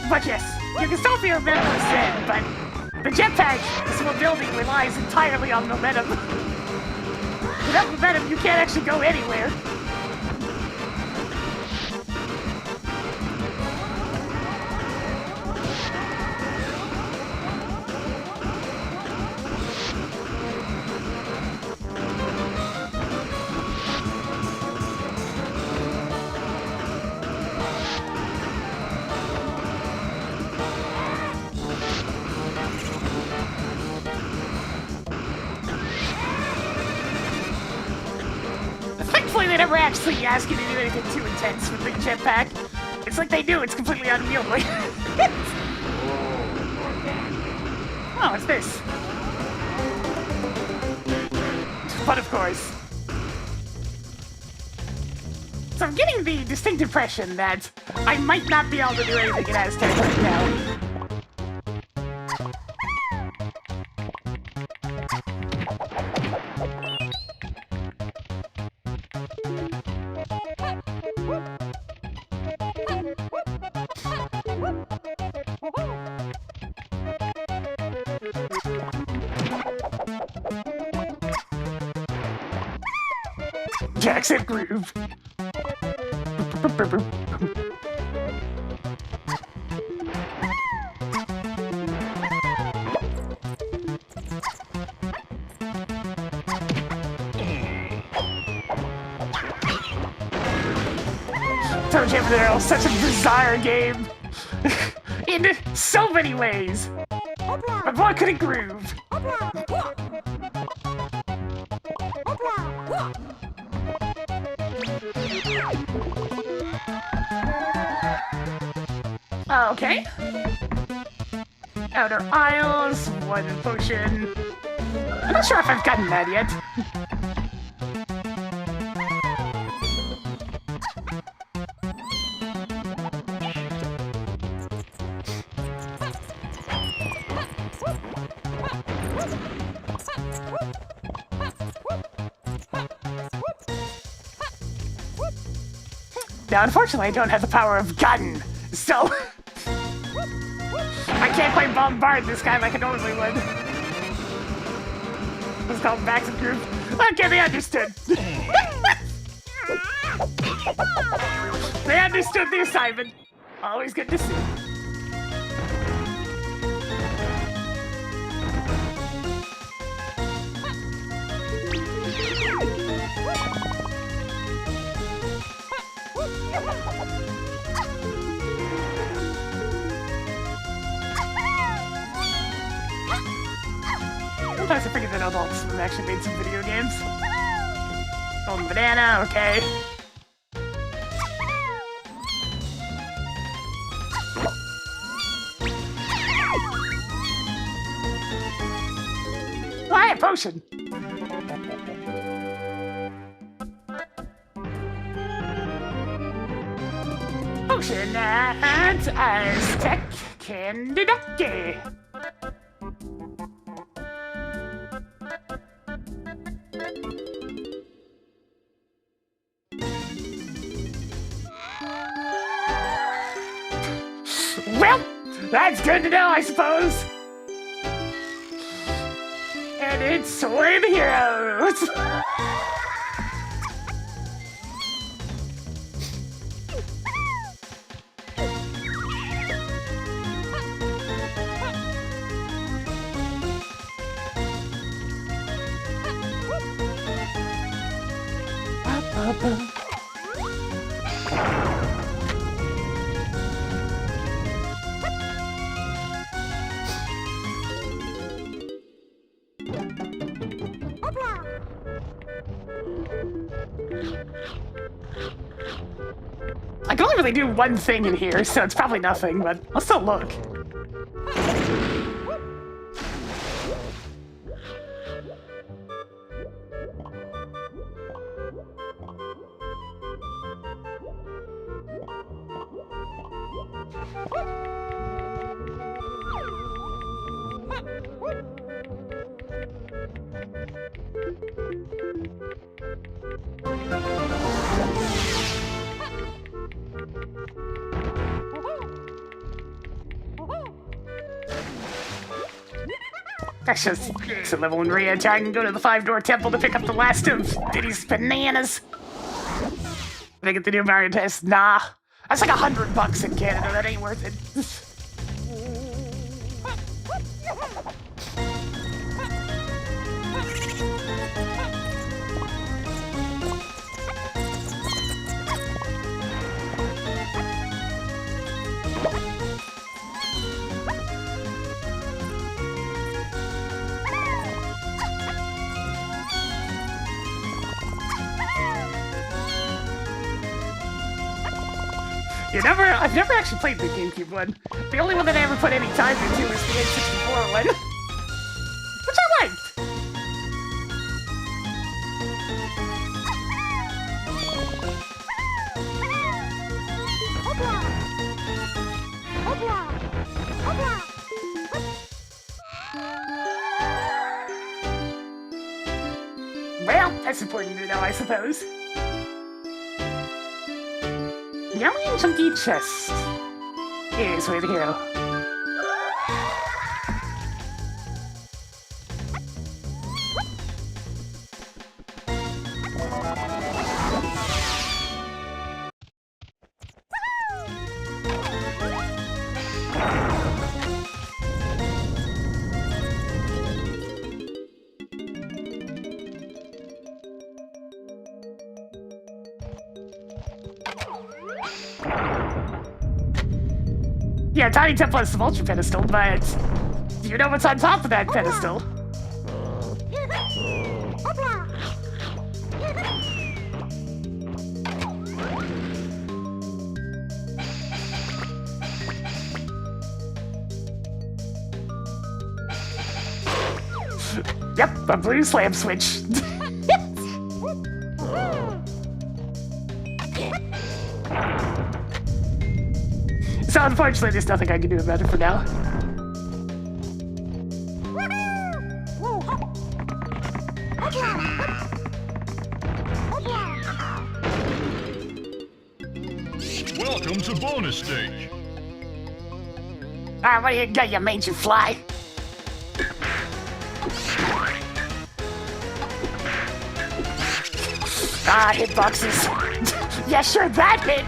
But yes, you can still be a member of Zen, but the jetpack, this mobility relies entirely on momentum. Without momentum, you can't actually go anywhere. Thankfully, they never actually ask you to do anything too intense with the jetpack. It's like they do, it's completely unwieldy. Oh, what's this? But of course. So I'm getting the distinct impression that I might not be able to do anything in Aztec right now. Jackson groove. Toe Jam Mineral, such a bizarre game. In so many ways. But boy, could it groove. Okay. Outer Isles, one potion. I'm not sure if I've gotten that yet. Now, unfortunately, I don't have the power of gun, so I can't quite bombard this guy like I normally would. Let's call him back to the group. Okay, they understood. They understood the assignment. Always good to see. Sometimes I forget that adults have actually made some video games. Golden banana, okay. Oh, I have potion. Potion and Aztec Candy Ducky. Well, that's good to know, I suppose. And it's Sword Heroes. I can only really do one thing in here, so it's probably nothing, but I'll still look. That's just a level in Ria trying to go to the 5-door temple to pick up the last of Diddy's bananas. Did I get the new Mario test? Nah. That's like $100 in Canada. That ain't worth it. I've never actually played the GameCube one. The only one that I ever put any time into was the N64 one. Which I liked. Well, that's important to know, I suppose. Yummy and chunky chest is way to go. Yeah, Tiny Temple has the vulture pedestal, but do you know what's on top of that pedestal? Yep, a blue slam switch. So unfortunately, there's nothing I can do about it for now. Welcome to bonus stage. Alright, what do you got, you mangy fly? Ah, hitboxes. Yeah, sure, that hit.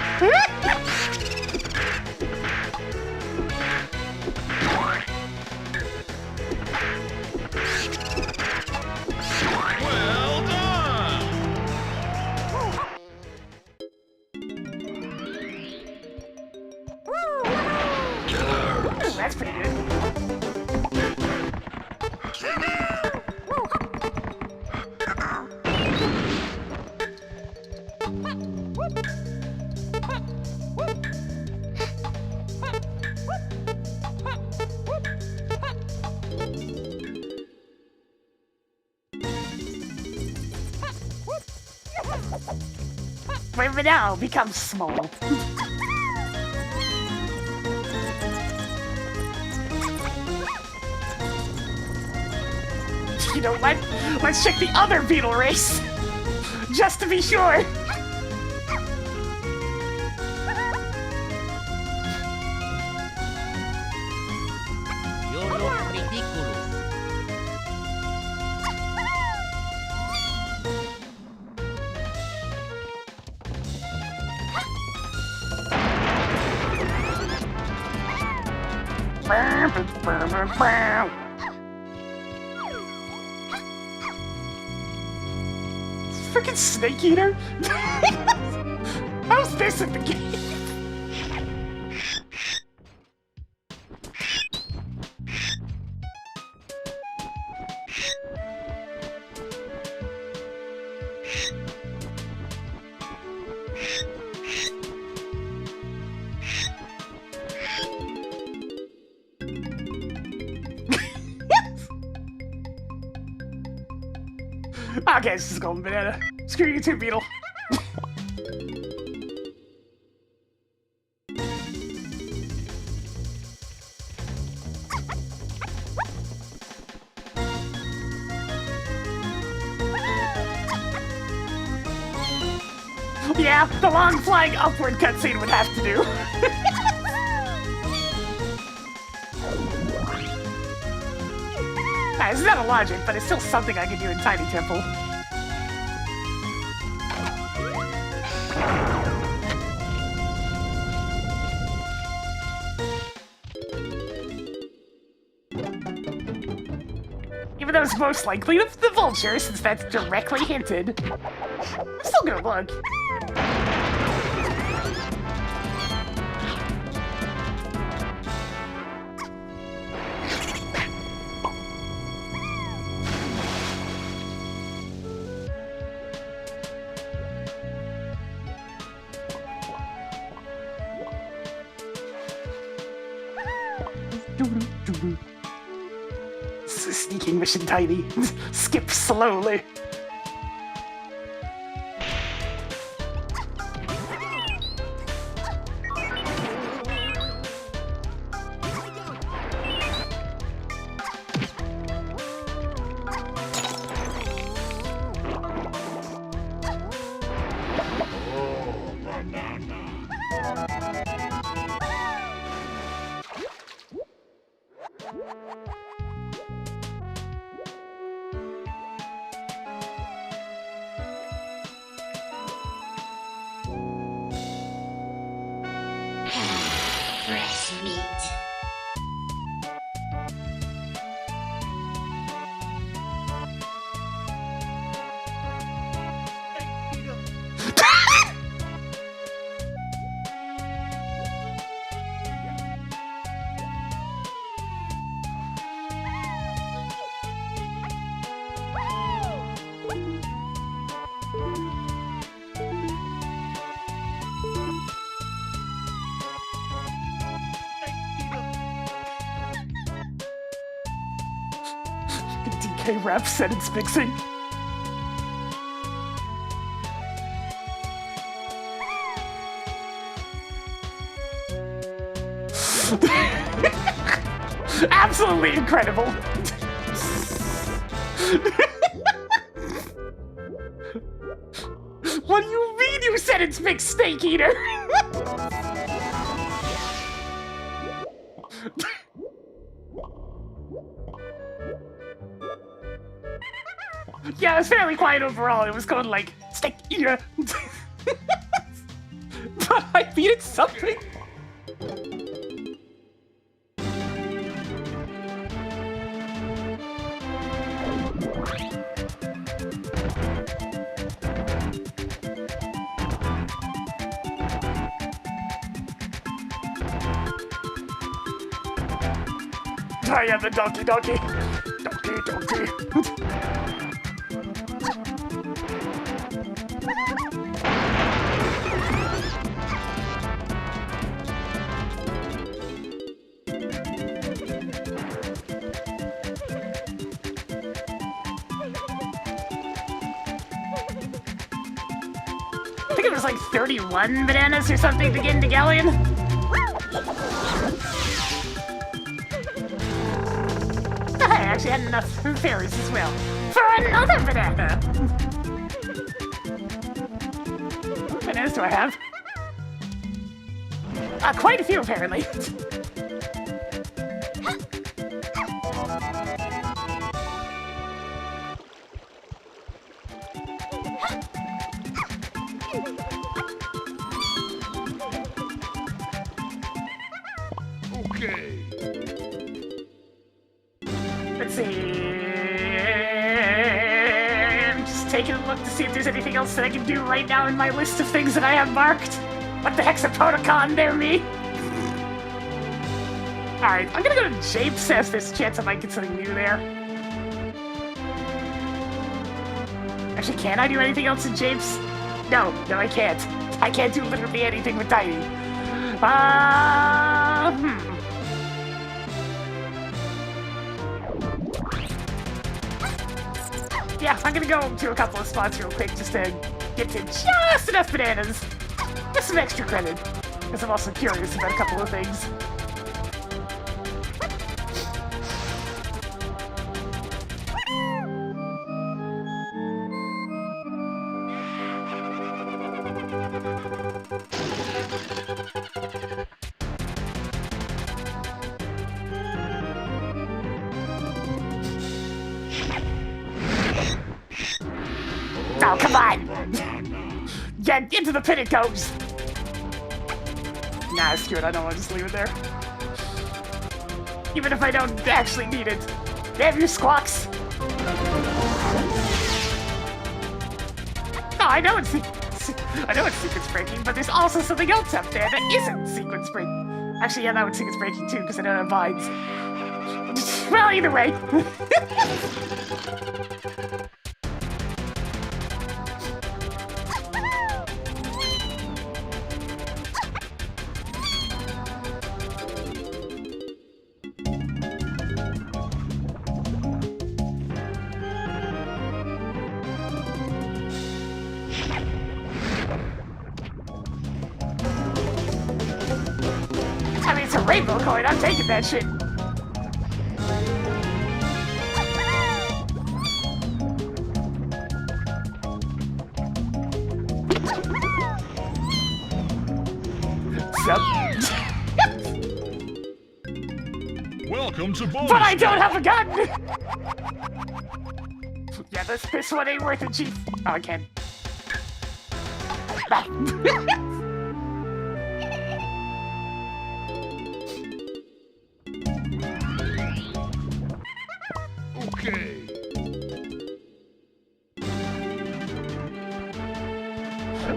Well done! Ooh, that's pretty good. Wait, but now become small. You know what? Let's check the other beetle race. Just to be sure. You look ridiculous. Freaking snake eater? How's this in the game? Okay, it's just golden banana. Screw you too, Beetle. Yeah, the long flying upward cutscene would have to do. It's not a logic, but it's still something I can do in Tiny Temple. Even though it's most likely the vulture, since that's directly hinted, I'm still gonna look. This is a sneaking mission, Tiny. Skip slowly. Fresh meat. DK rep sentence mixing. Absolutely incredible. What do you mean you sentence mix, Snake Eater? Yeah, it was fairly quiet overall. It was going like, Snake Eater. But I beat it something. I am the donkey. Donkey. I think it was like 31 bananas or something to get into Galleon. I actually had enough. fairies as well. For another banana! What bananas do I have? Quite a few, apparently. Okay. Let's see. I'm just taking a look to see if there's anything else that I can do right now in my list of things that I have marked. What the heck's a protocon there, me? Alright, I'm gonna go to Japes as there's a chance I might get something new there. Actually, can I do anything else in Japes? No, I can't. I can't do literally anything with Tiny. Yeah, I'm gonna go to a couple of spots real quick just to get to just enough bananas. Just some extra credit. Because I'm also curious about a couple of things. Oh, come on! Yeah, into the pit it goes! Nah, screw it, I don't want to just leave it there. Even if I don't actually need it. Damn you, Squawks! No, I know it's sequence breaking, but there's also something else up there that isn't sequence breaking. Actually, yeah, that one's sequence breaking too, because I don't have vines. Well, either way. I mean, it's a rainbow coin. I'm taking that shit. Welcome to bonus. But I don't have a gun! Yeah, this one ain't worth it, Chief. Oh, I can. Okay.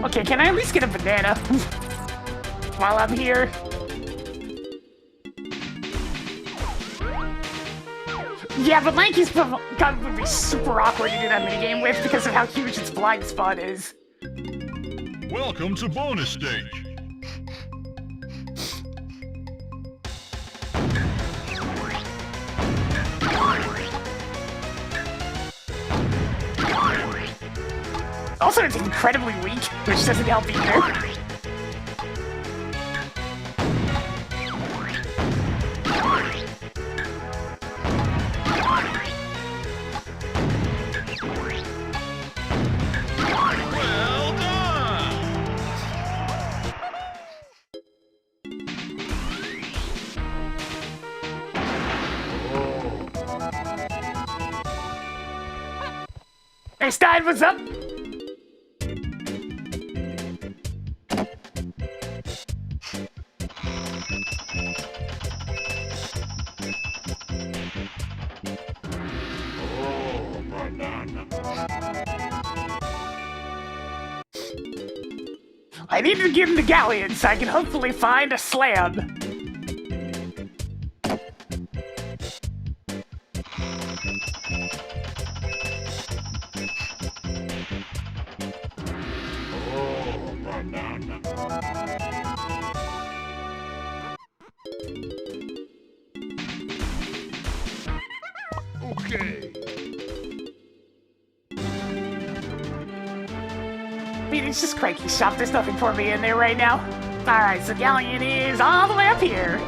Okay, can I at least get a banana while I'm here? Yeah, but Lanky's gun would be super awkward to do that minigame with because of how huge its blind spot is. Welcome to bonus stage. Also, it's incredibly weak, which doesn't help either. Well done. Hey, Stein, what's up? I need to get in the galleon so I can hopefully find a slam. Okay. I mean, it's just cranky shop. There's nothing for me in there right now. Alright, so galleon is all the way up here.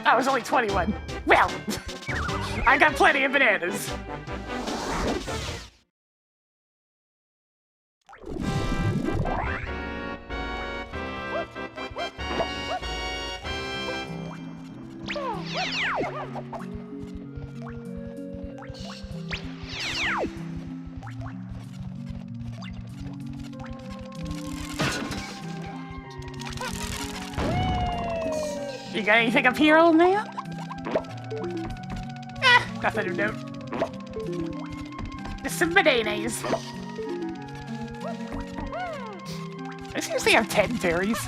I was only 21. Well, I got plenty of bananas. You got anything up here, old man? Nothing to note. Just some bananas. I seriously have 10 fairies.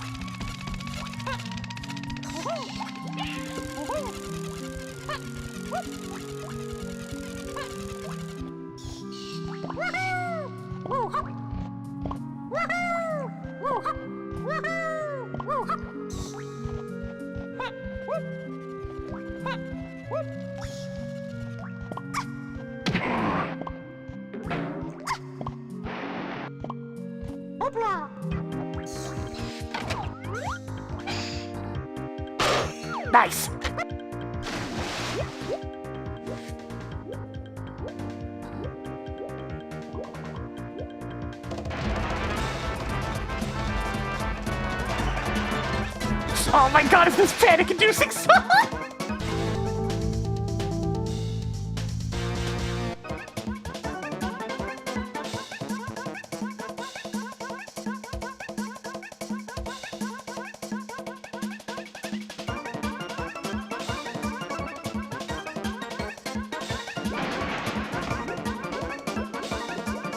Nice. Oh my god, is this panic-inducing song?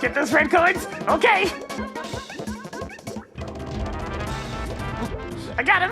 Get those red coins? Okay! I got him!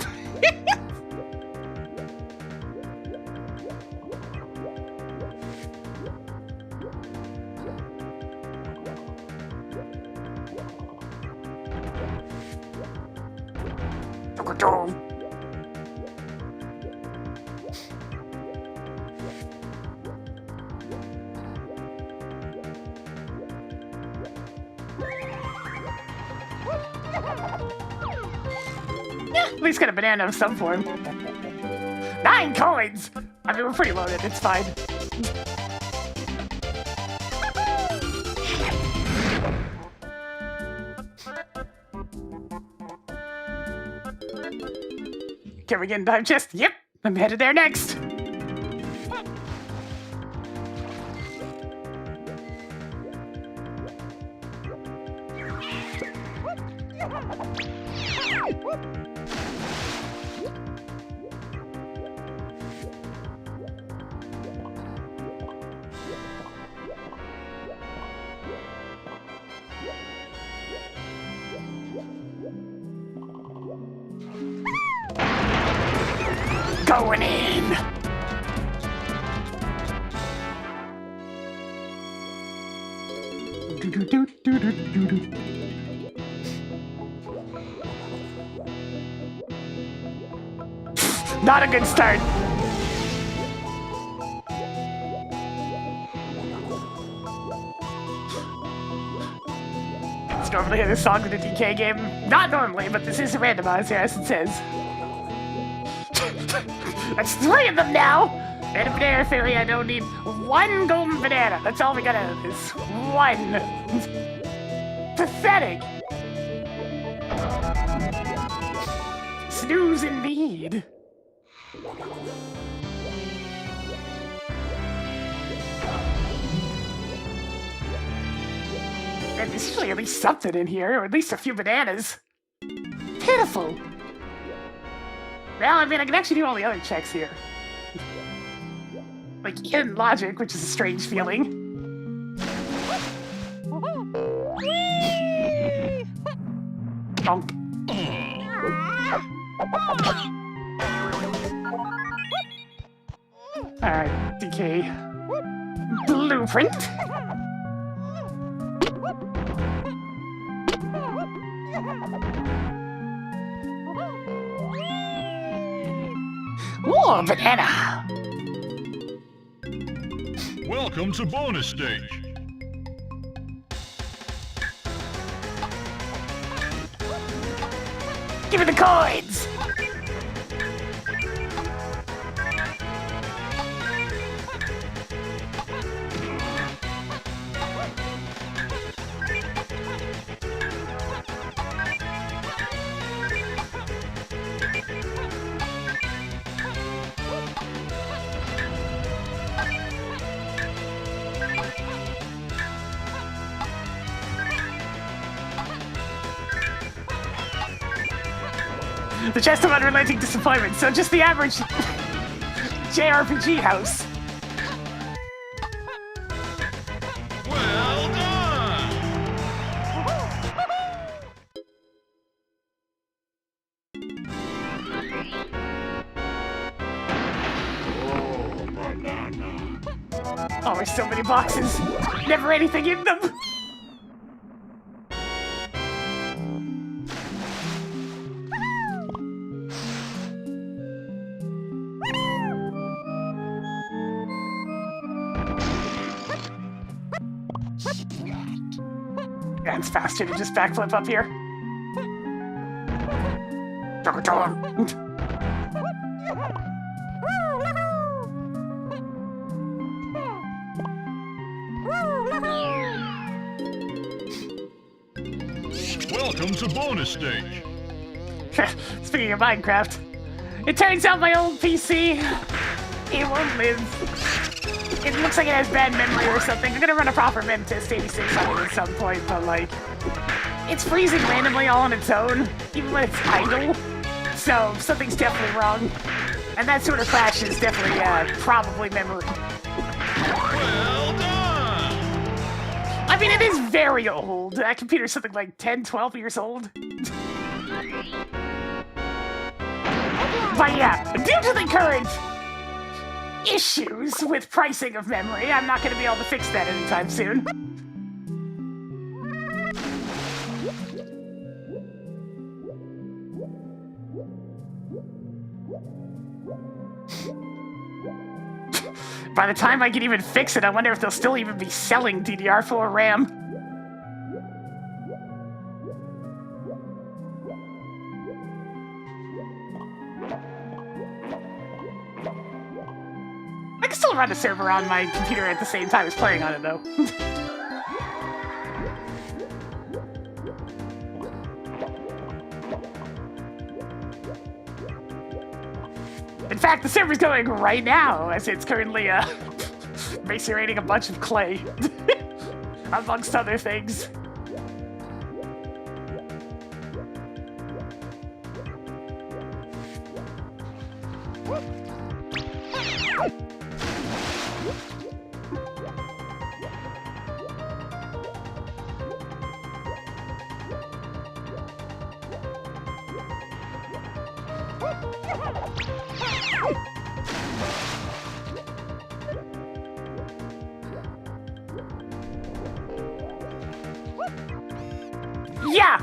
At least get a banana of some form. 9 coins! I mean, we're pretty loaded, it's fine. Can we get in time chest? Yep, I'm headed there next. Going in! Not a good start. It's normally this song in a DK game. Not normally, but this is a randomizer, as it says. That's 3 of them now! And a banana fairy, I don't need 1 golden banana. That's all we gotta have is 1. Pathetic. Snooze indeed. And there's usually at least something in here, or at least a few bananas. Pitiful. Well, I mean, I can actually do all the other checks here. Like, hidden logic, which is a strange feeling. Bonk. Alright, DK. Blueprint. Ooh, banana! Welcome to bonus stage. Give me the coins! The chest of unrelenting disappointment. So just the average JRPG house. Well done! Oh, there's so many boxes. Never anything in them. Yeah, it's faster to just backflip up here. Welcome to bonus stage. Speaking of Minecraft, it turns out my old PC, it won't live. It looks like it has bad memory or something. I'm gonna run a proper mem test 86 on it at some point, but like, it's freezing randomly all on its own, even when it's idle. So something's definitely wrong. And that sort of crash is definitely, probably memory. Well done! I mean, it is very old. That computer's something like 10, 12 years old. But yeah, due to the current issues with pricing of memory, I'm not going to be able to fix that anytime soon. By the time I can even fix it, I wonder if they'll still even be selling DDR4 RAM. I can still run a server on my computer at the same time as playing on it, though. In fact, the server's going right now, as it's currently, macerating a bunch of clay, amongst other things.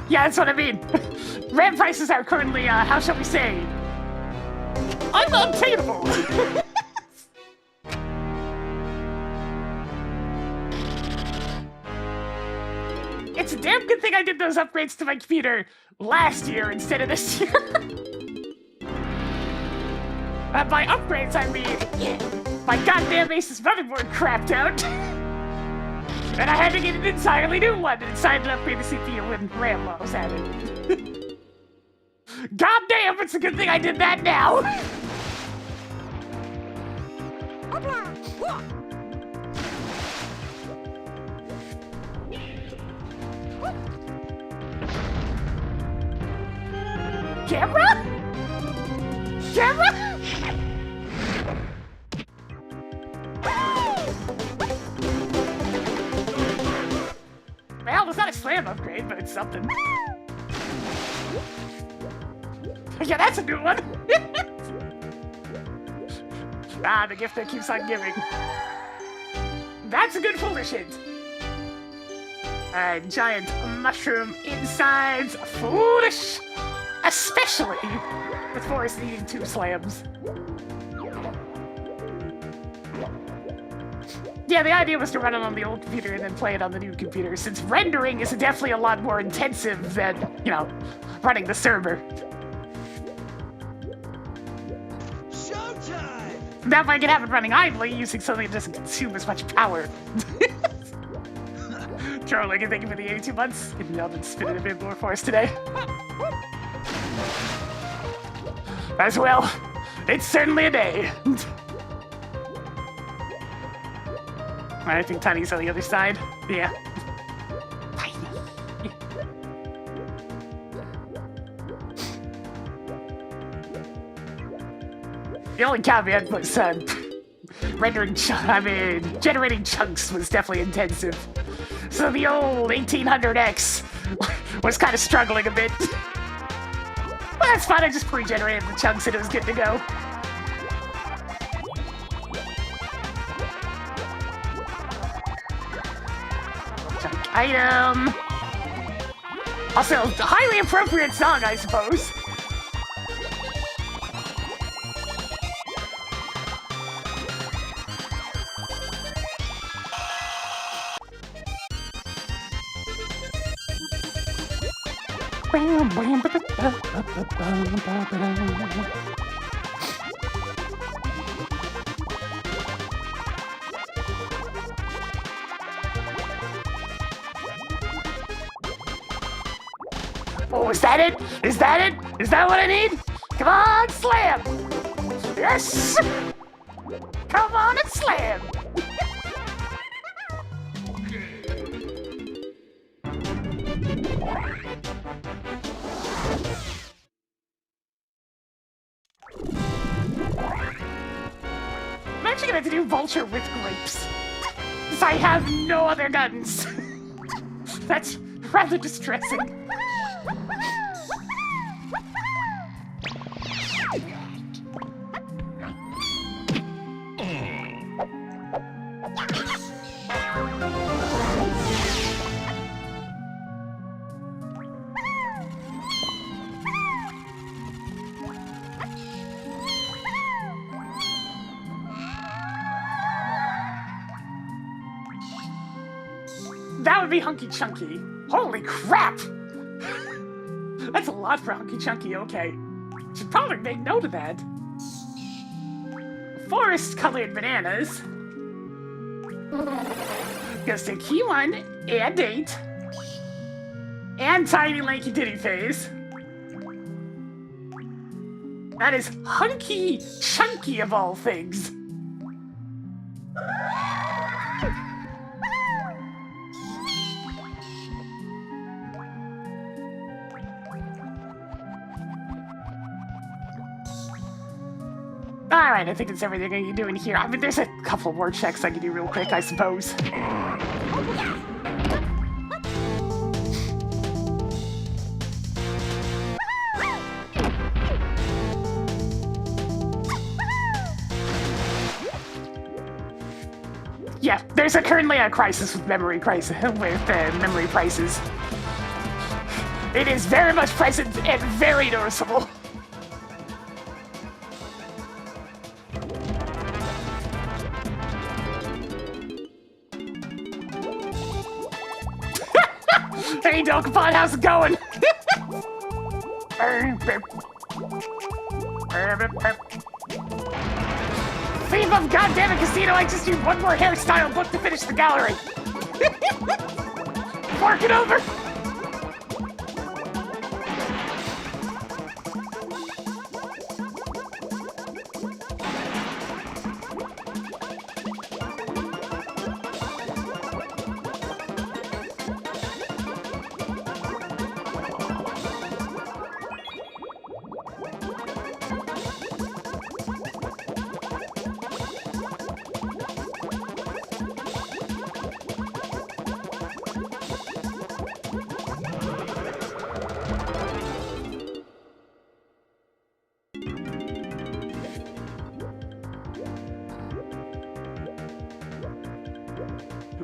Yeah, that's what I mean. RAM prices are currently, how shall we say, unobtainable. It's a damn good thing I did those upgrades to my computer last year instead of this year. By upgrades, I mean my goddamn Asus motherboard crapped out. And I had to get an entirely new one and decided to upgrade the CPU when RAM was added. God damn, it's a good thing I did that now! Camera? Camera? Well, it's not a slam upgrade, but it's something. Yeah, that's a new one. Ah, the gift that keeps on giving. That's a good foolish hint. Giant mushroom insides. Foolish. Especially with Forrest needing 2 slams. Yeah, the idea was to run it on the old computer and then play it on the new computer, since rendering is definitely a lot more intensive than, you know, running the server. Showtime! That way I can have it running idly using something that doesn't consume as much power. Trolling, and thank you for the 82 months. Getting up and spinning a bit more for us today. As well, it's certainly a day. I think Tiny's on the other side. Yeah. Tiny. The only caveat was generating chunks was definitely intensive. So the old 1800X was kind of struggling a bit. But that's fine, I just pre-generated the chunks and it was good to go. Chunk item. Also, a highly appropriate song, I suppose. Oh, is that it? Is that it? Is that what I need? Come on, slam! Yes! Come on and slam! I'm actually gonna have to do Vulture with grapes. Because I have no other guns. That's rather distressing. That would be Hunky Chunky. Holy crap! That's a lot for Hunky Chunky, okay. Should probably make note of that. Forest-colored bananas. Gonna stick Q1 and 8. And Tiny Lanky Titty Face. That is Hunky Chunky of all things. Alright, I think it's everything I can do in here. I mean, there's a couple more checks I can do real quick, I suppose. Yeah, there's currently a crisis with memory prices. It is very much present and very noticeable. Hey, Dokapon, how's it going? Thief of goddamn casino, I just need one more hairstyle book to finish the gallery. Fork it over.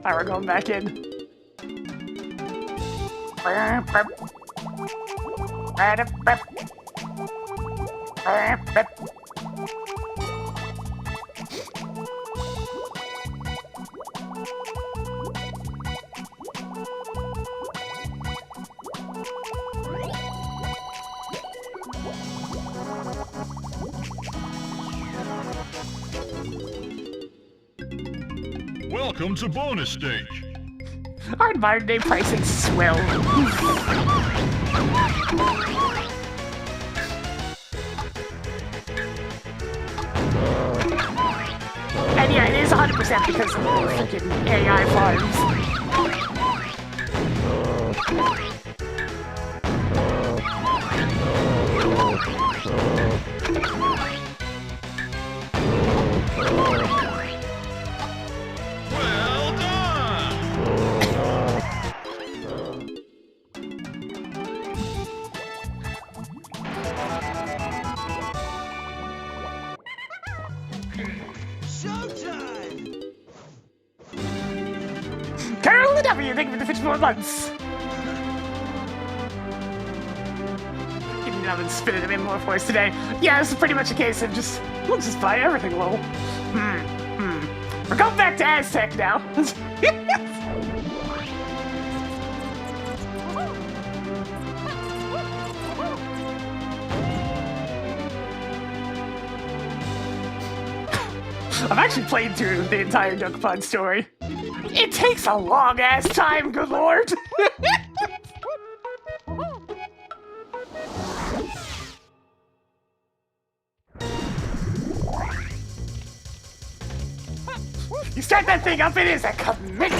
Alright, we're going back in. Welcome to bonus stage. Our modern day pricing swell. And yeah, it is 100% because of the freaking AI farms. Showtime! Carol the W, thank you for the 54 months. Getting out and spinning them in more for us today. Yeah, this is pretty much a case of just, we'll just buy everything low. We're going back to Aztec now. I've actually played through the entire Duck Pod story. It takes a long ass time, good lord. You start that thing up, it is a commitment.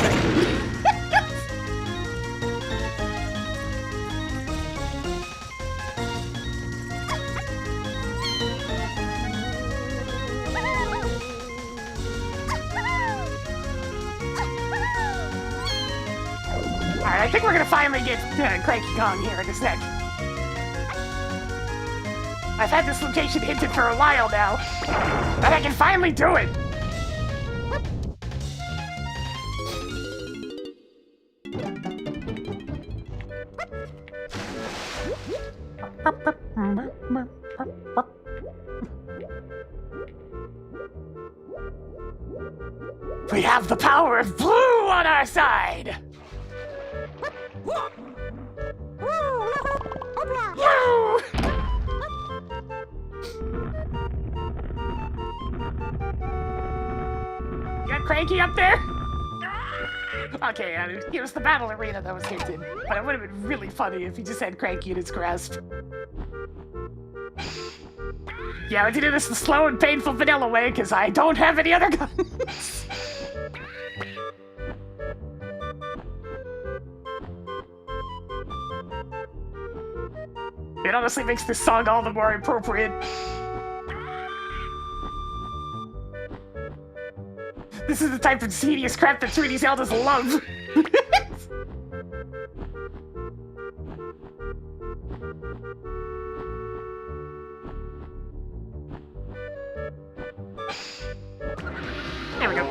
Alright, I think we're gonna finally get Cranky Kong here in a sec. I've had this location hinted for a while now, and I can finally do it! We have the power of blue on our side! Woo! You got Cranky up there? Okay, it was the battle arena that was hinted, but it would have been really funny if he just had Cranky in his grasp. Yeah, we do this the slow and painful vanilla way, because I don't have any other guns. It honestly makes this song all the more appropriate. This is the type of tedious crap that 3D Zeldas love. There we go.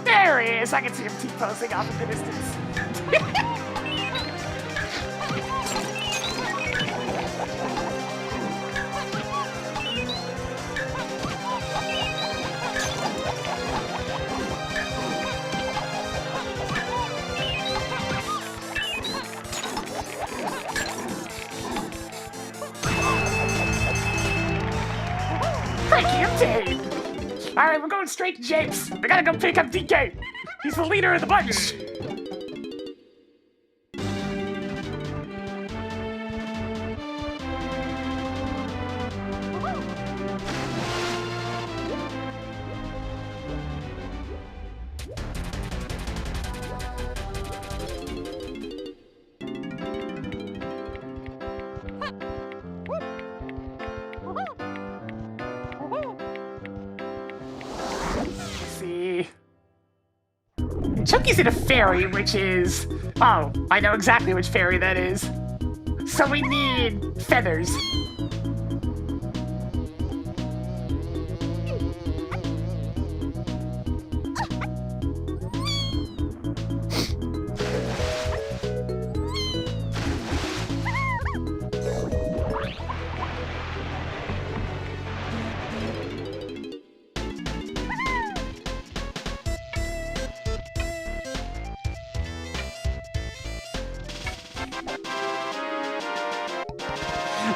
There he is! I can see him T-posing off in the distance. Alright, we're going straight to James. We gotta go pick up DK. He's the leader of the bunch. Chunky's in a fairy, which is... Oh, I know exactly which fairy that is. So we need feathers.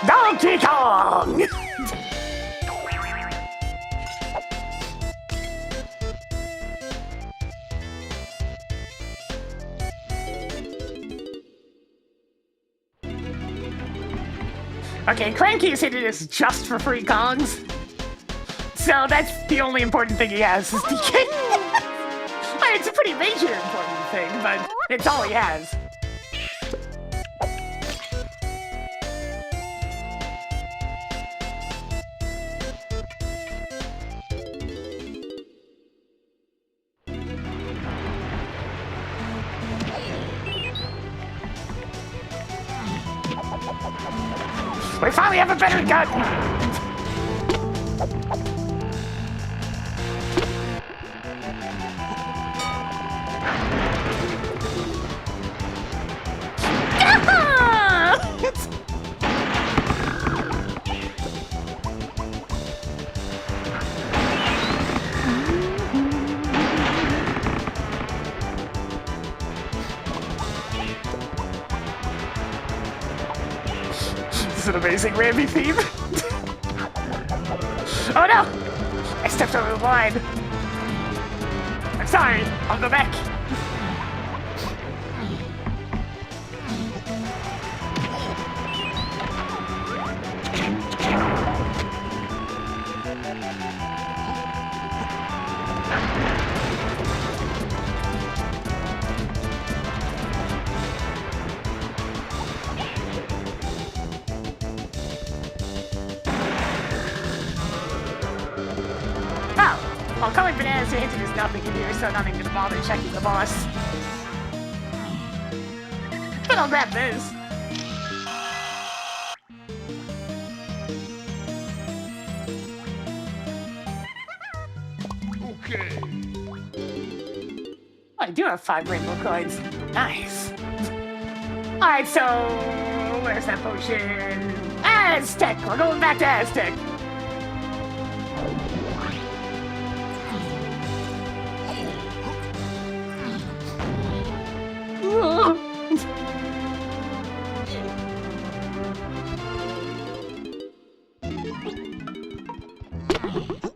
Donkey Kong! Okay, Cranky's hit it is just for free Kongs. So that's the only important thing he has is DK. I mean, it's a pretty major important thing, but it's all he has. We finally have a better gun! This is an amazing Ramby theme. Oh no! I stepped over the line. I'm sorry, I'll go back. Well, calling bananas to hinted is nothing in here, so nothing to bother checking the boss. But I'll grab this. Okay. I do have 5 rainbow coins. Nice. Alright, so where's that potion? Aztec! We're going back to Aztec.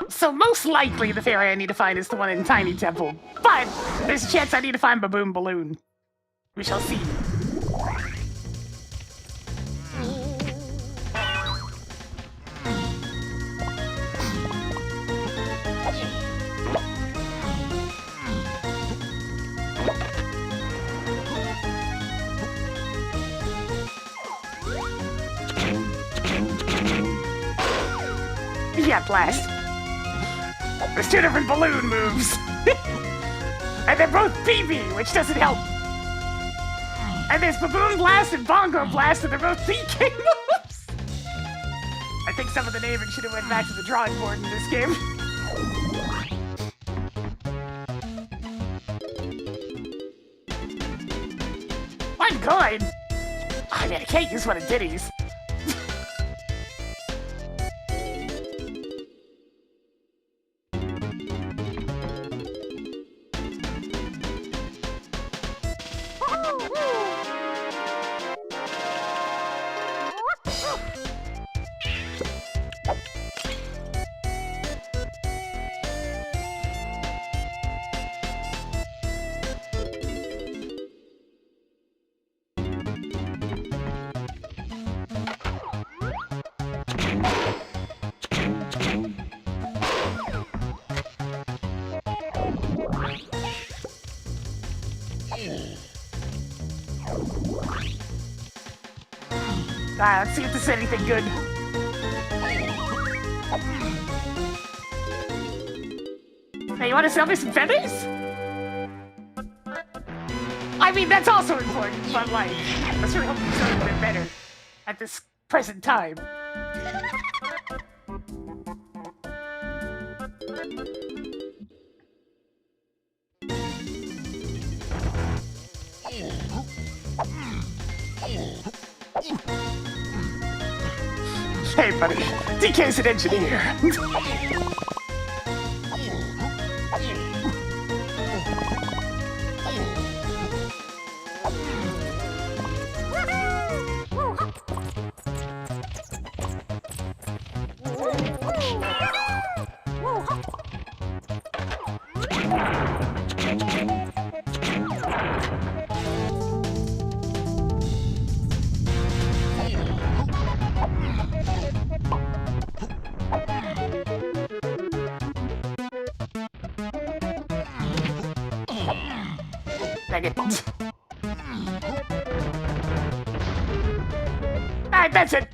So most likely the fairy I need to find is the one in Tiny Temple, but there's a chance I need to find Baboon Balloon. We shall see. Yeah, blast. There's 2 different balloon moves. And they're both BB, which doesn't help. And there's Baboon Blast and Bongo Blast, and they're both DK moves. I think some of the naming should have went back to the drawing board in this game. One coin? I mean, I can't use one of Diddy's. Let's see if this is anything good. Hey, you want to sell me some feathers? I mean, that's also important, but like, let's really hope it's a bit better at this present time. Hey, buddy. DK's an engineer. Alright, that's it.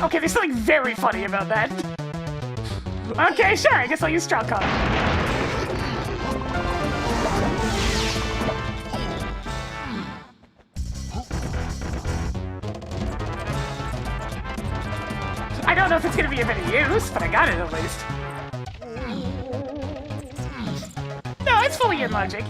Okay, there's something very funny about that. Okay, sure, I guess I'll use Strong Card. don't know if it's gonna be of any use, but I got it at least. No, it's fully in logic.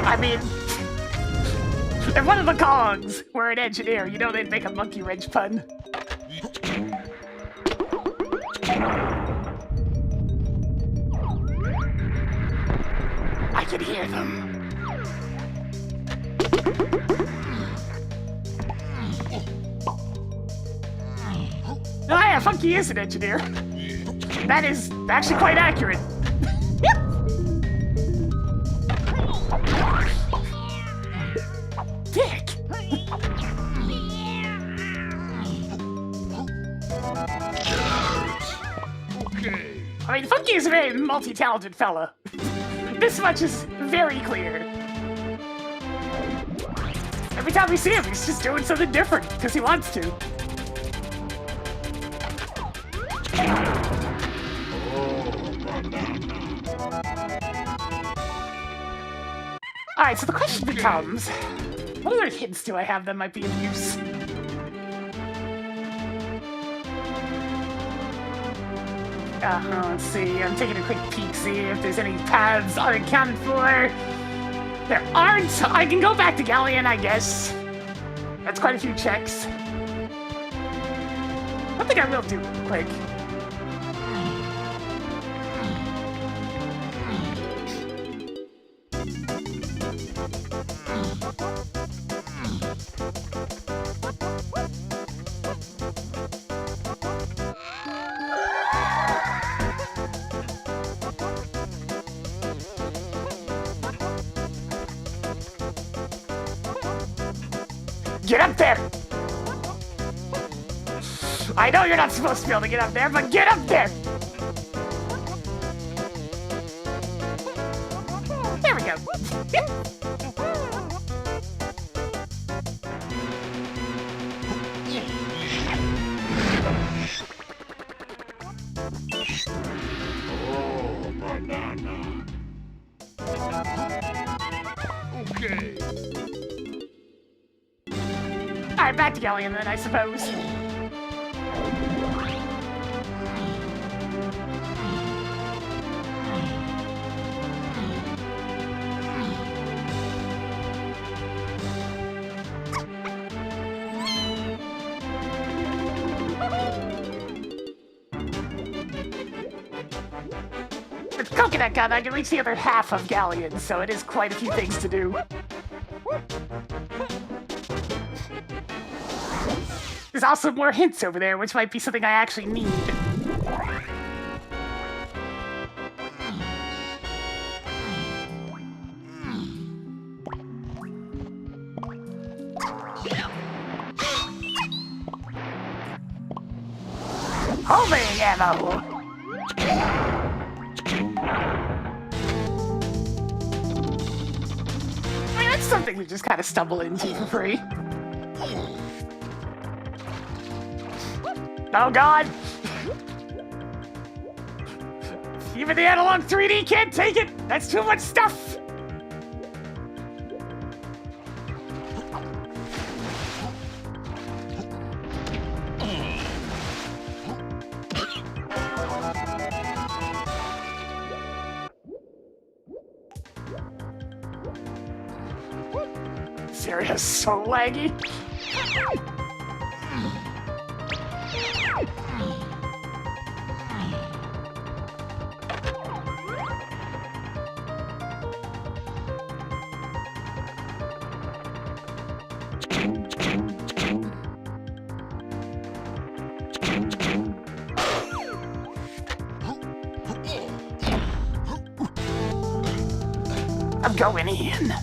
I mean, if one of the Kongs were an engineer, you know they'd make a monkey wrench pun. I can hear them. Oh yeah, Funky is an engineer. That is actually quite accurate. Dick! Okay. I mean, Funky is a very multi-talented fella. This much is very clear. Every time we see him, he's just doing something different, because he wants to. Alright, so the question becomes, what other hints do I have that might be of use? Let's see, I'm taking a quick peek, see if there's any paths unaccounted for. There aren't! I can go back to Galleon, I guess. That's quite a few checks. One thing I will do real quick. Get up there! I know you're not supposed to be able to get up there, but get up there! There we go. Oh, banana. Okay. Alright, back to Galleon then, I suppose. With Coconut Gun, I can reach the other half of Galleon, so it is quite a few things to do. There's also more hints over there, which might be something I actually need. Homing ammo! I mean, that's something you just kind of stumble into for free. Oh god! Even the analog 3D can't take it! That's too much stuff! This area is so laggy. I'm going in.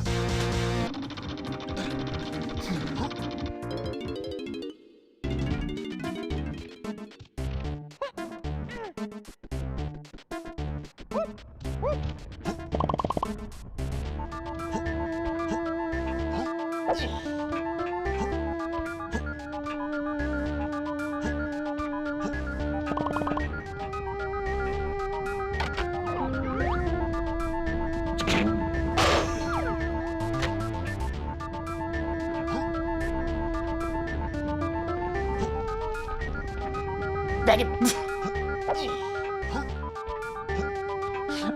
Dang it.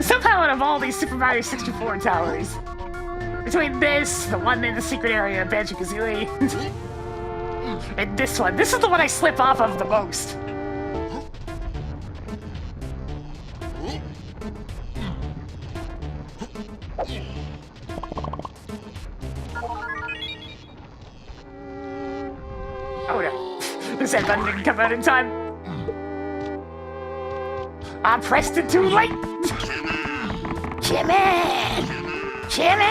Somehow out of all these Super Mario 64 towers, between this, the one in the secret area of Banjo-Kazooie, and this one, this is the one I slip off of the most. Oh no, this head button didn't come out in time. I pressed it too late! Jimmy! Jimmy!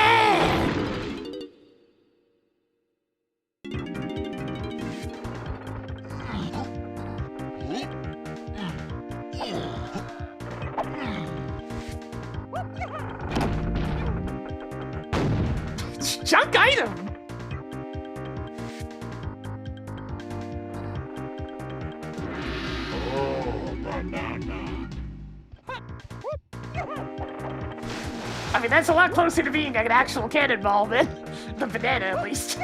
Junk item! Oh, banana. I mean, that's a lot closer to being an actual cannonball than the banana, at least.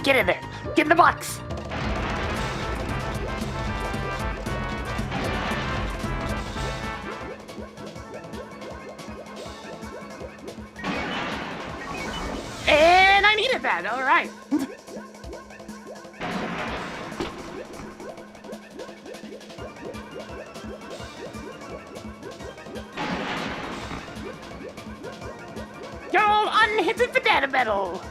Get in there! Get in the box! And I needed that, alright. Your old unhinted banana medal!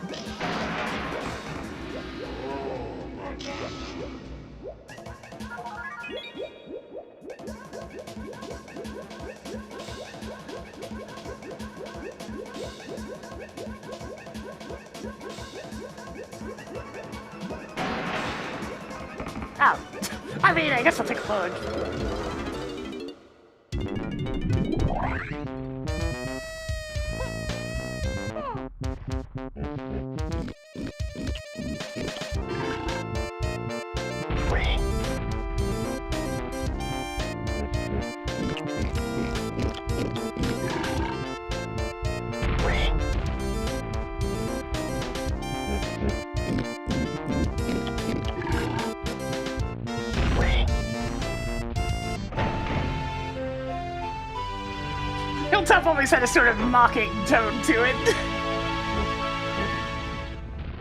Oh, I mean, I guess I'll take a look. Hilltop always had a sort of mocking tone to it.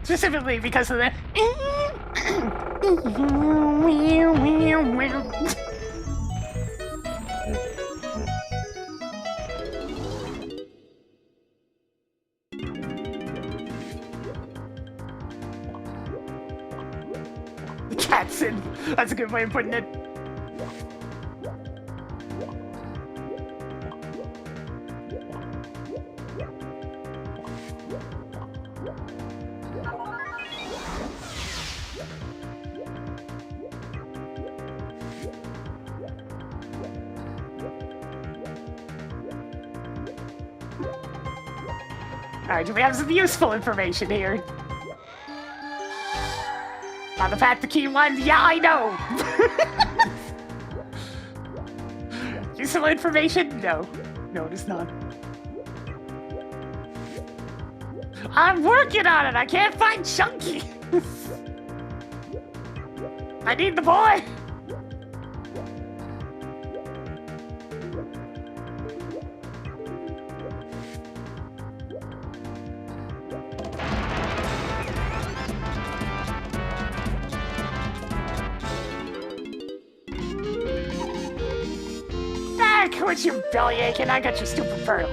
Specifically because of the... Cat's in. That's a good way of putting it. Alright, do we have some useful information here? On the path to key one, yeah, I know! Useful information? No. No, it is not. I'm working on it! I can't find Chunky! I need the boy! quit your belly aching. I got your stupid pearl.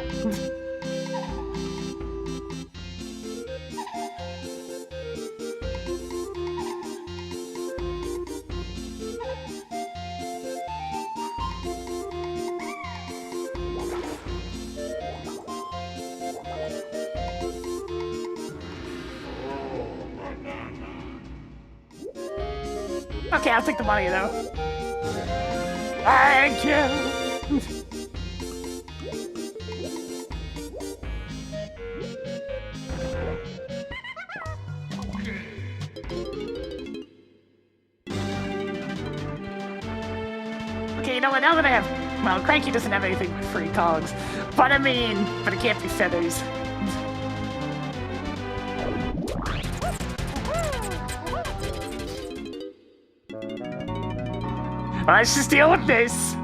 Okay, I'll take the money though. Thank you. Okay, you know what? Now that I have, well, Cranky doesn't have anything with free cogs, but it can't be feathers. Let's just deal with this.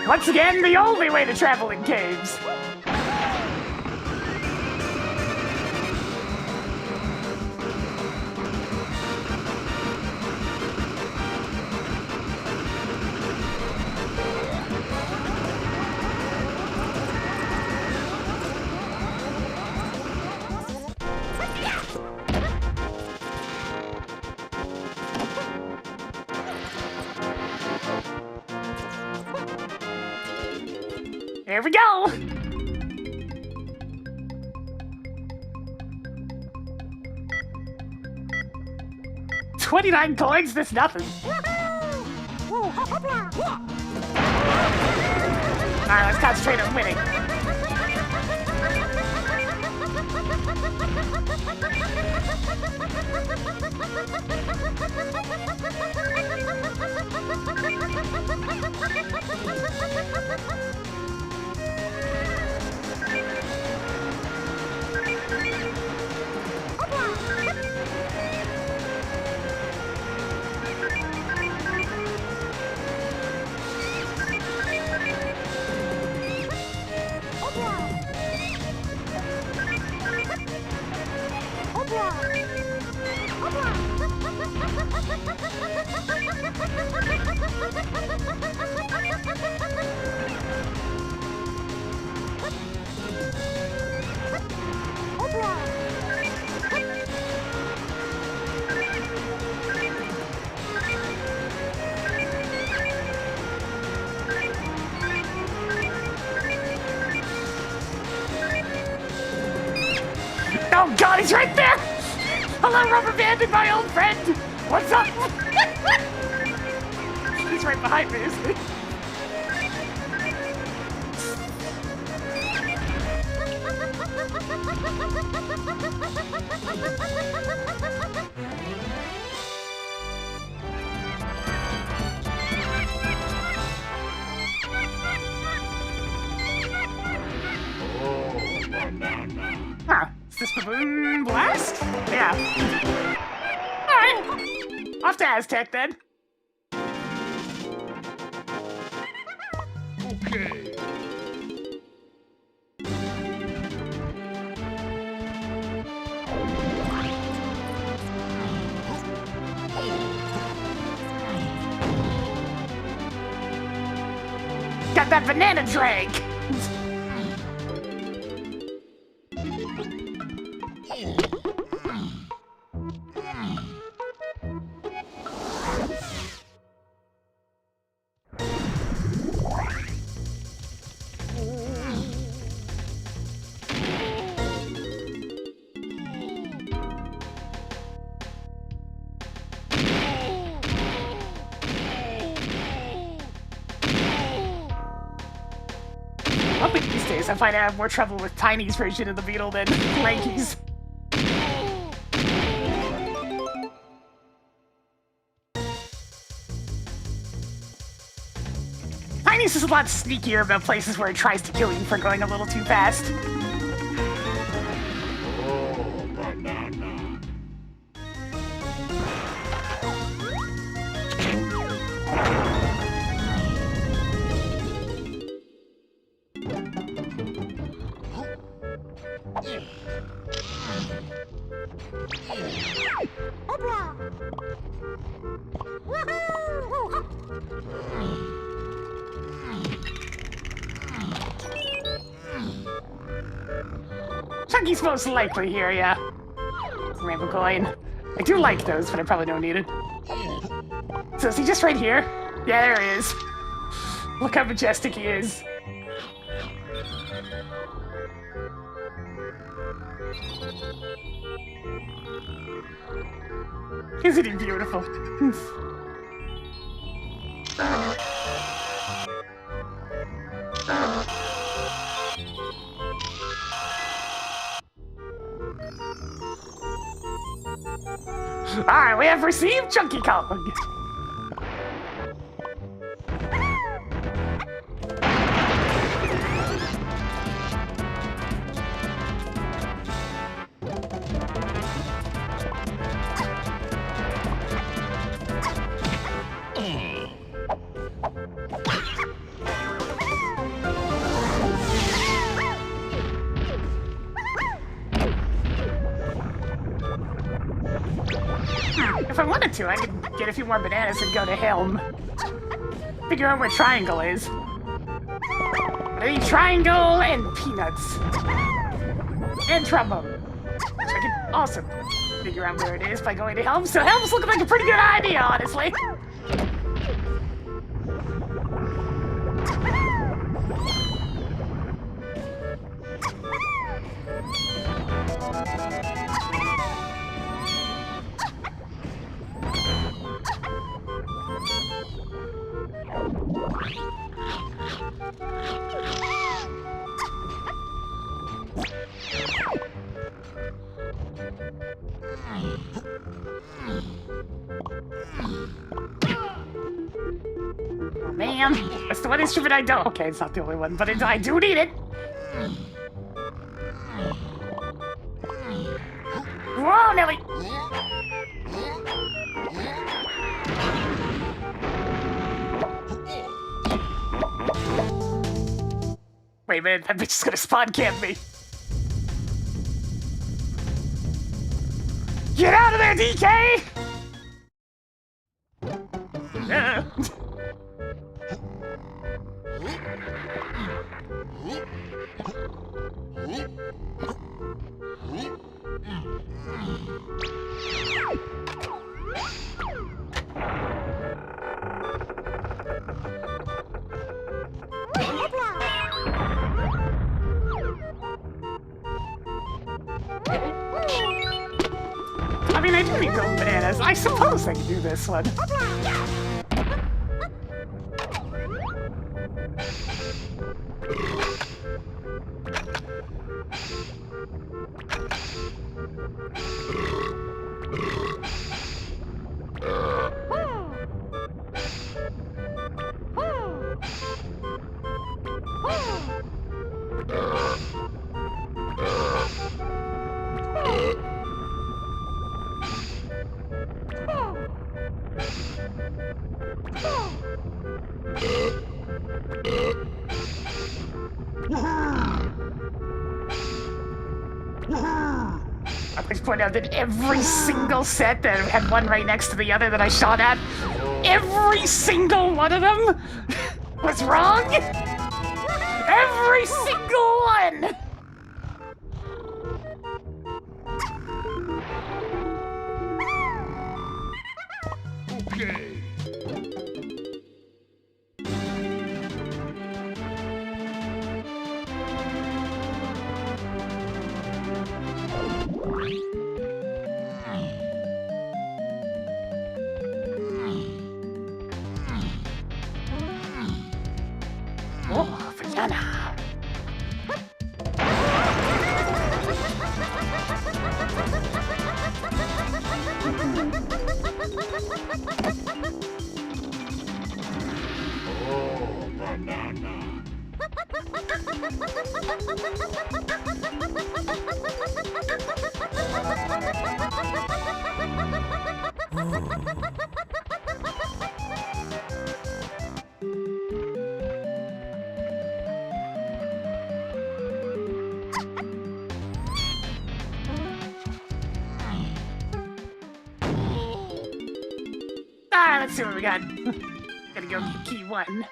Once again, the only way to travel in caves. Here we go! $29 coins, that's nothing. Alright, let's concentrate on winning. Oh god, he's right there! Hello, rubber banded, my old friend! What's up? He's right behind me, isn't he? Huh. Is this Baboon Blast? Yeah. Alright. Off to Aztec then. Okay. Got that banana drag! I think these days I find I have more trouble with Tiny's version of the beetle than Lanky's. Tiny's is a lot sneakier about places where it tries to kill you for going a little too fast. Oh, banana. Chunky's most likely here, yeah. Rainbow coin. I do like those, but I probably don't need it. So is he just right here? Yeah, there he is. Look how majestic he is. Isn't he beautiful? Alright, we have received Chunky Kong. If I wanted to, I could get a few more bananas and go to Helm. Figure out where Triangle is. But I need Triangle and Peanuts. And Trombone. Which I can also figure out where it is by going to Helm. So Helm's looking like a pretty good idea, honestly. Oh, man, that's the one instrument I don't. Okay, it's not the only one, but I do need it. Whoa, Nelly! Wait a minute, that bitch is gonna spawn camp me. Get out of there, DK! I mean, I do need golden bananas. I suppose I can do this one. I always point out that every single set that had one right next to the other that I shot at, every single one of them was wrong. Every single one. Okay. Oh, banana. let's see what we got. Gotta go to key 1.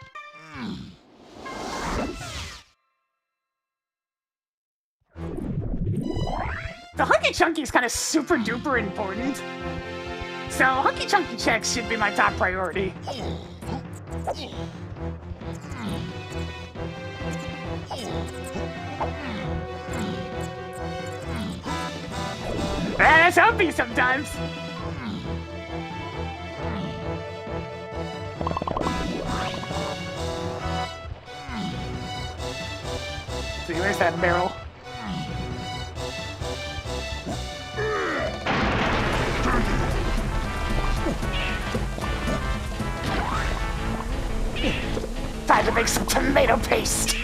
The Hunky Chunky is kind of super duper important. So Hunky Chunky checks should be my top priority. That's OP sometimes. See, where's that barrel? Time to make some tomato paste.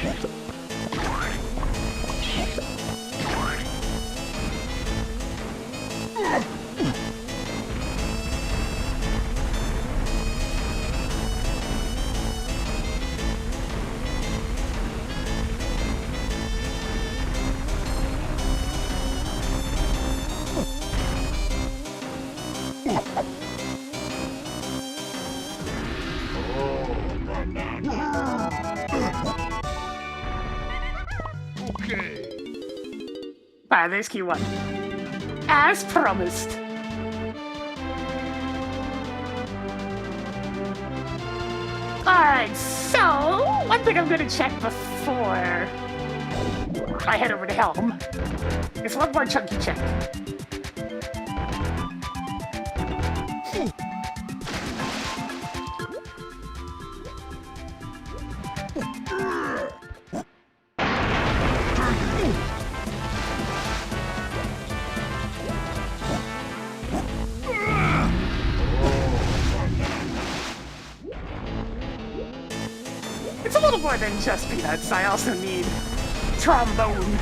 Okay. Alright, there's key 1. As promised. Alright, so one thing I'm gonna check before I head over to Helm is one more chunky check. It's a little more than just peanuts. I also need trombone.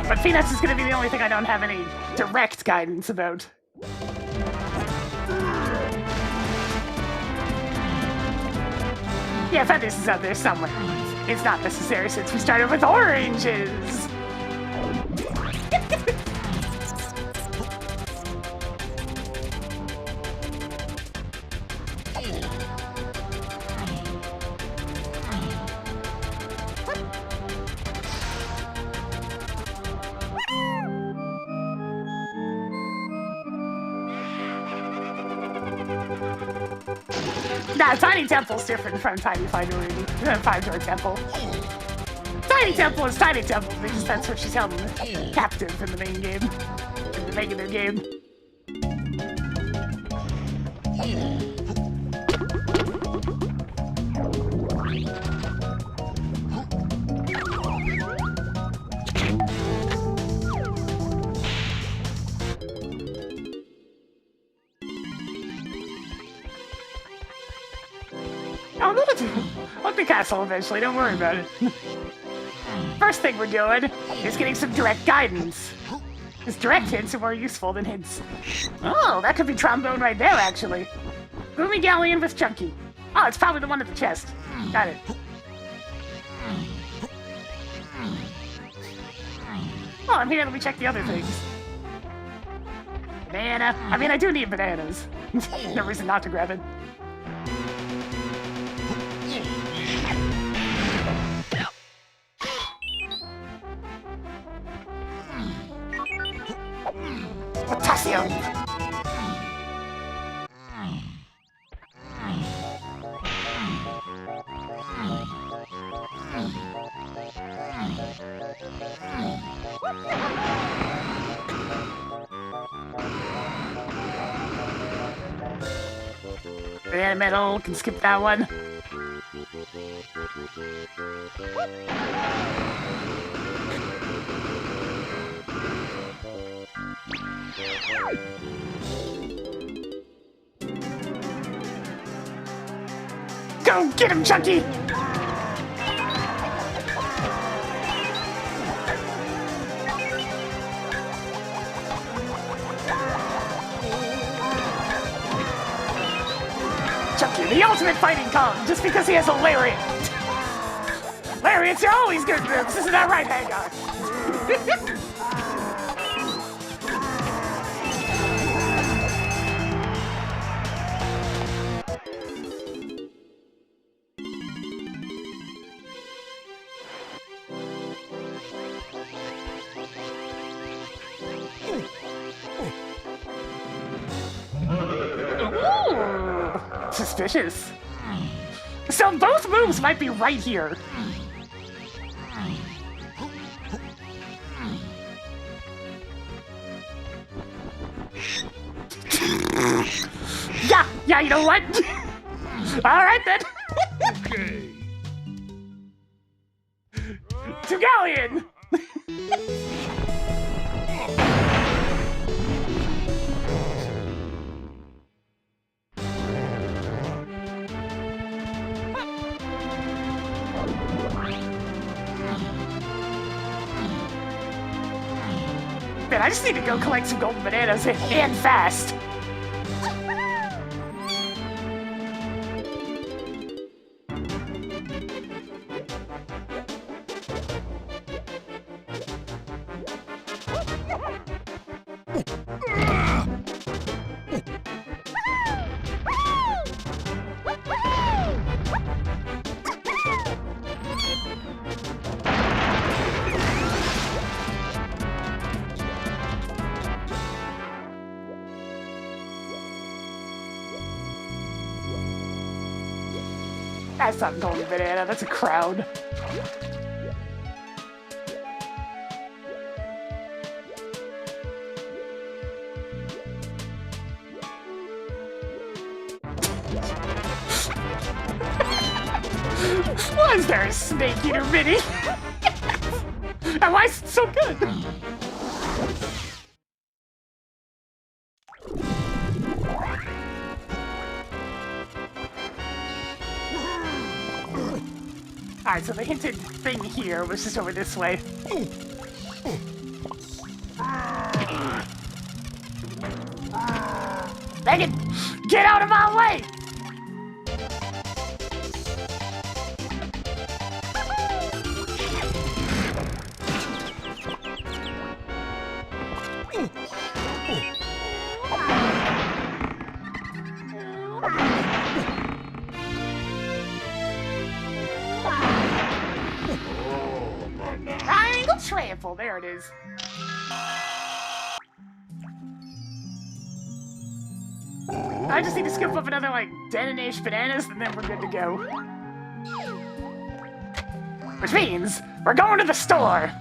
But peanuts is gonna be the only thing I don't have any direct guidance about. Yeah, Feathers is out there somewhere. It's not necessary since we started with oranges. Nah, Tiny Temple's different from Tiny Five Door Temple. Tiny Temple is Tiny Temple because that's what she's held captive in the main game, in the regular game. I'll be castle eventually, don't worry about it. First thing we're doing is getting some direct guidance. Because direct hints are more useful than hints. Oh, that could be trombone right there, actually. Gloomy Galleon with Chunky. Oh, it's probably the one at the chest. Got it. Oh, I'm here. Let me check the other things. Banana. I mean, I do need bananas. No reason not to grab it. Potassium! Banana metal, can skip that one. Go get him, Chunky! Chunky, the ultimate fighting Kong, just because he has a lariat. Hilarious, you're always good at this, isn't that right, Hagar? Ooh, suspicious. So both moves might be right here. Yeah, you know what? All right then. Okay. To Galleon. Man, I just need to go collect some golden bananas and fast. That's not golden banana, that's a crowd. Why is there a snake eater mini? And why is it so good? Alright, so the hinted thing here was just over this way. Megan, get out of my way! Triangle trample, there it is. I just need to scoop up another, like, 10-ish bananas, and then we're good to go. Which means, we're going to the store!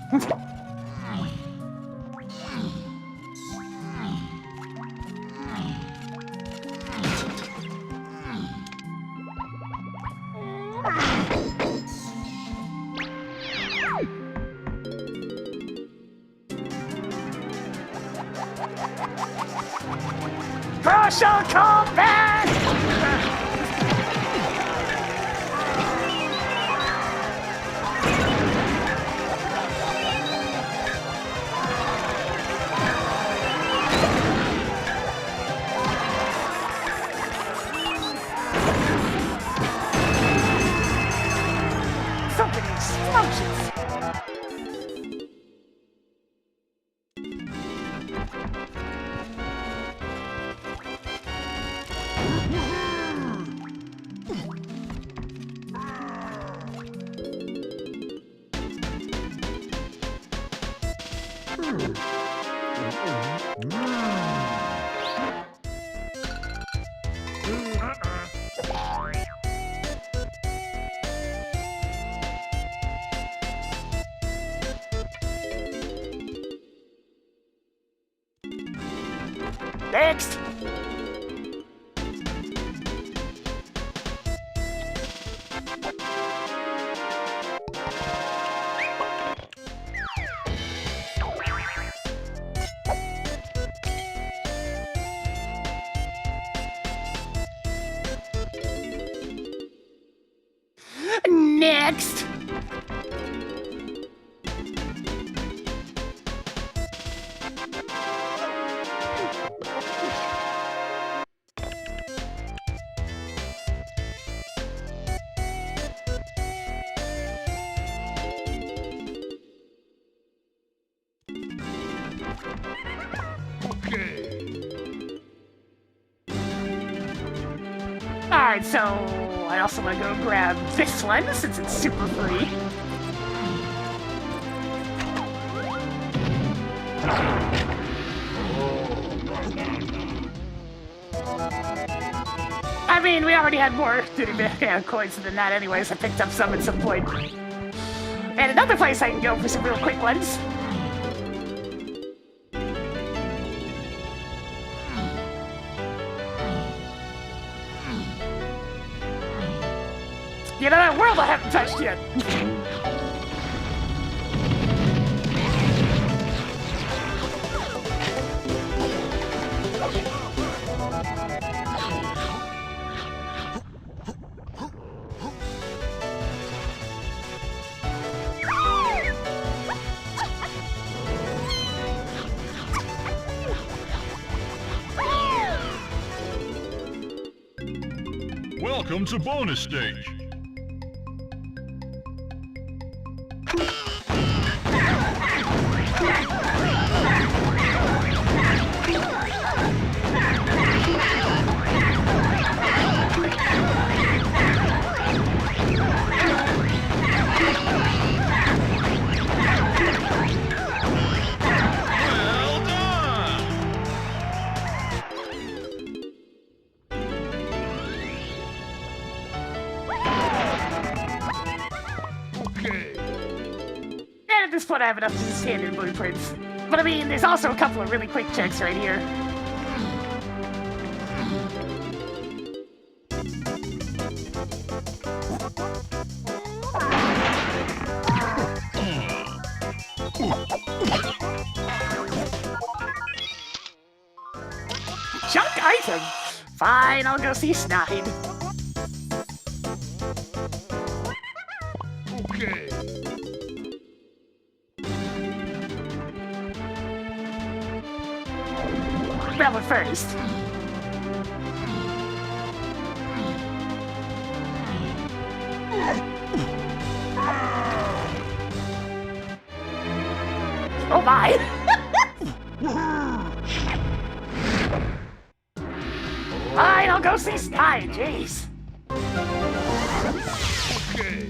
Crucial combat! So many explosions! Next! Next! Alright, so I also want to go grab this one since it's super free. I mean, we already had more coins than that anyways. I picked up some at some point. And another place I can go for some real quick ones. You know, that world I haven't touched yet. Welcome to bonus stage. And at this point I have enough to stand in blueprints. But I mean, there's also a couple of really quick checks right here. Junk item! Fine, I'll go see Snide. Okay. Grab it first. Oh my! Fine, I'll go see Sky, jeez. Okay.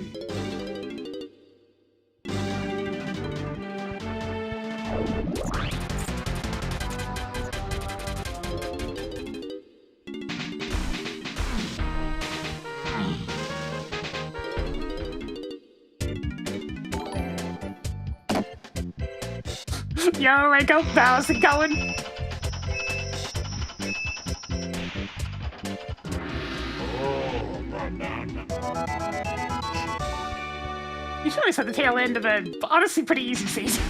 Yo, Reiko, how's it going? You surely at the tail end of a honestly pretty easy season.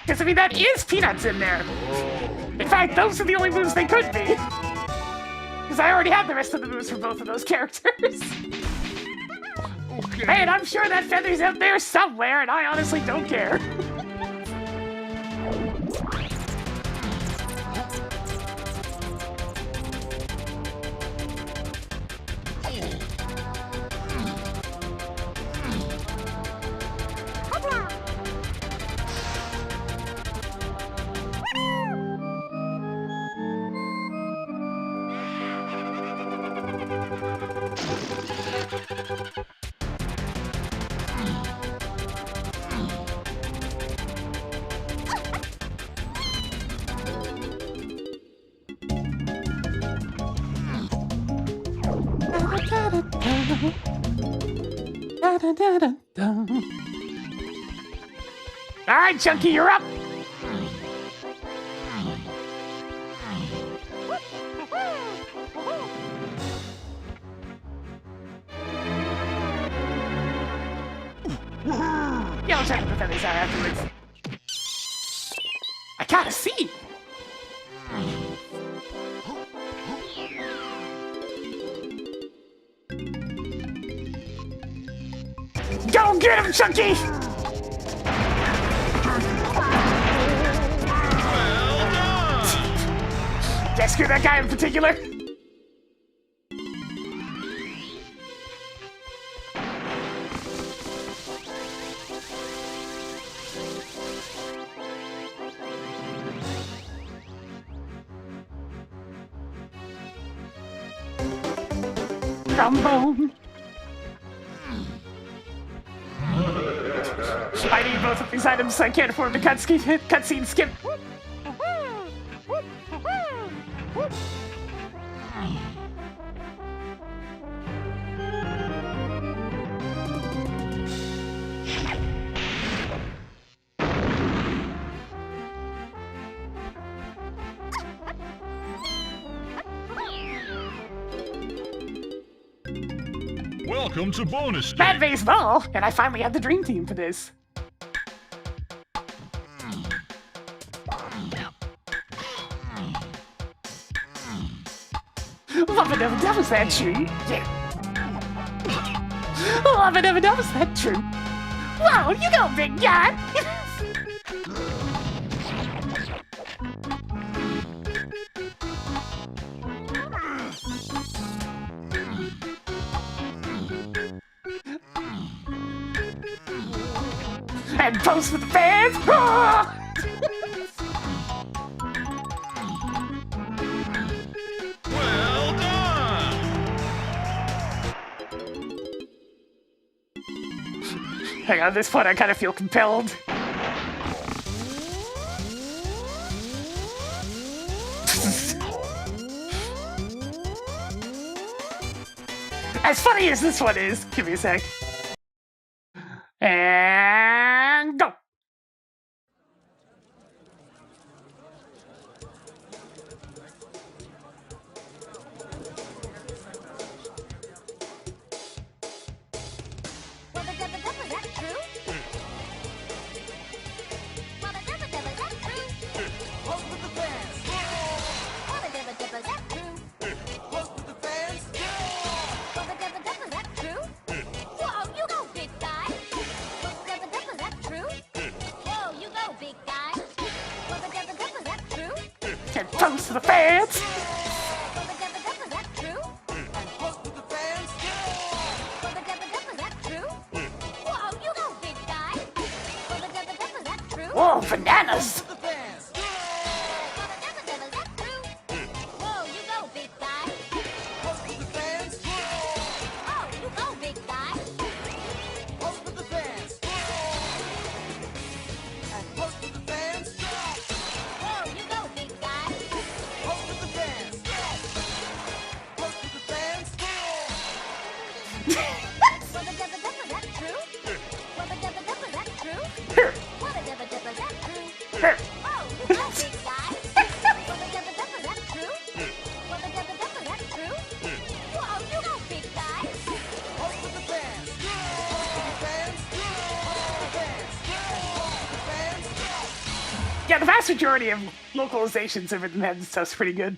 Because, I mean, that is Peanuts in there. In fact, those are the only moves they could be. Because I already have the rest of the moves for both of those characters. Okay. And I'm sure that feather's out there somewhere, and I honestly don't care. Alright, Chunky, you're up! Yeah, I'll check what the feathers are afterwards. I gotta see! Go get him, Chunky! Did I screw that guy in particular? trombone. I need both of these items, so I can't afford the cutscene skip. Welcome to bonus stage. Bad baseball, and I finally had the dream team for this. Love it, never was that true? Yeah. Love it, never was that true? Wow, you go, big guy. And pose for the fans. Well done. Hang on, at this point I kind of feel compelled. As funny as this one is, give me a sec. And go! And pose to the fans! Whoa, bananas! Yeah, the vast majority of localizations of Rhythm Head and stuff's pretty good.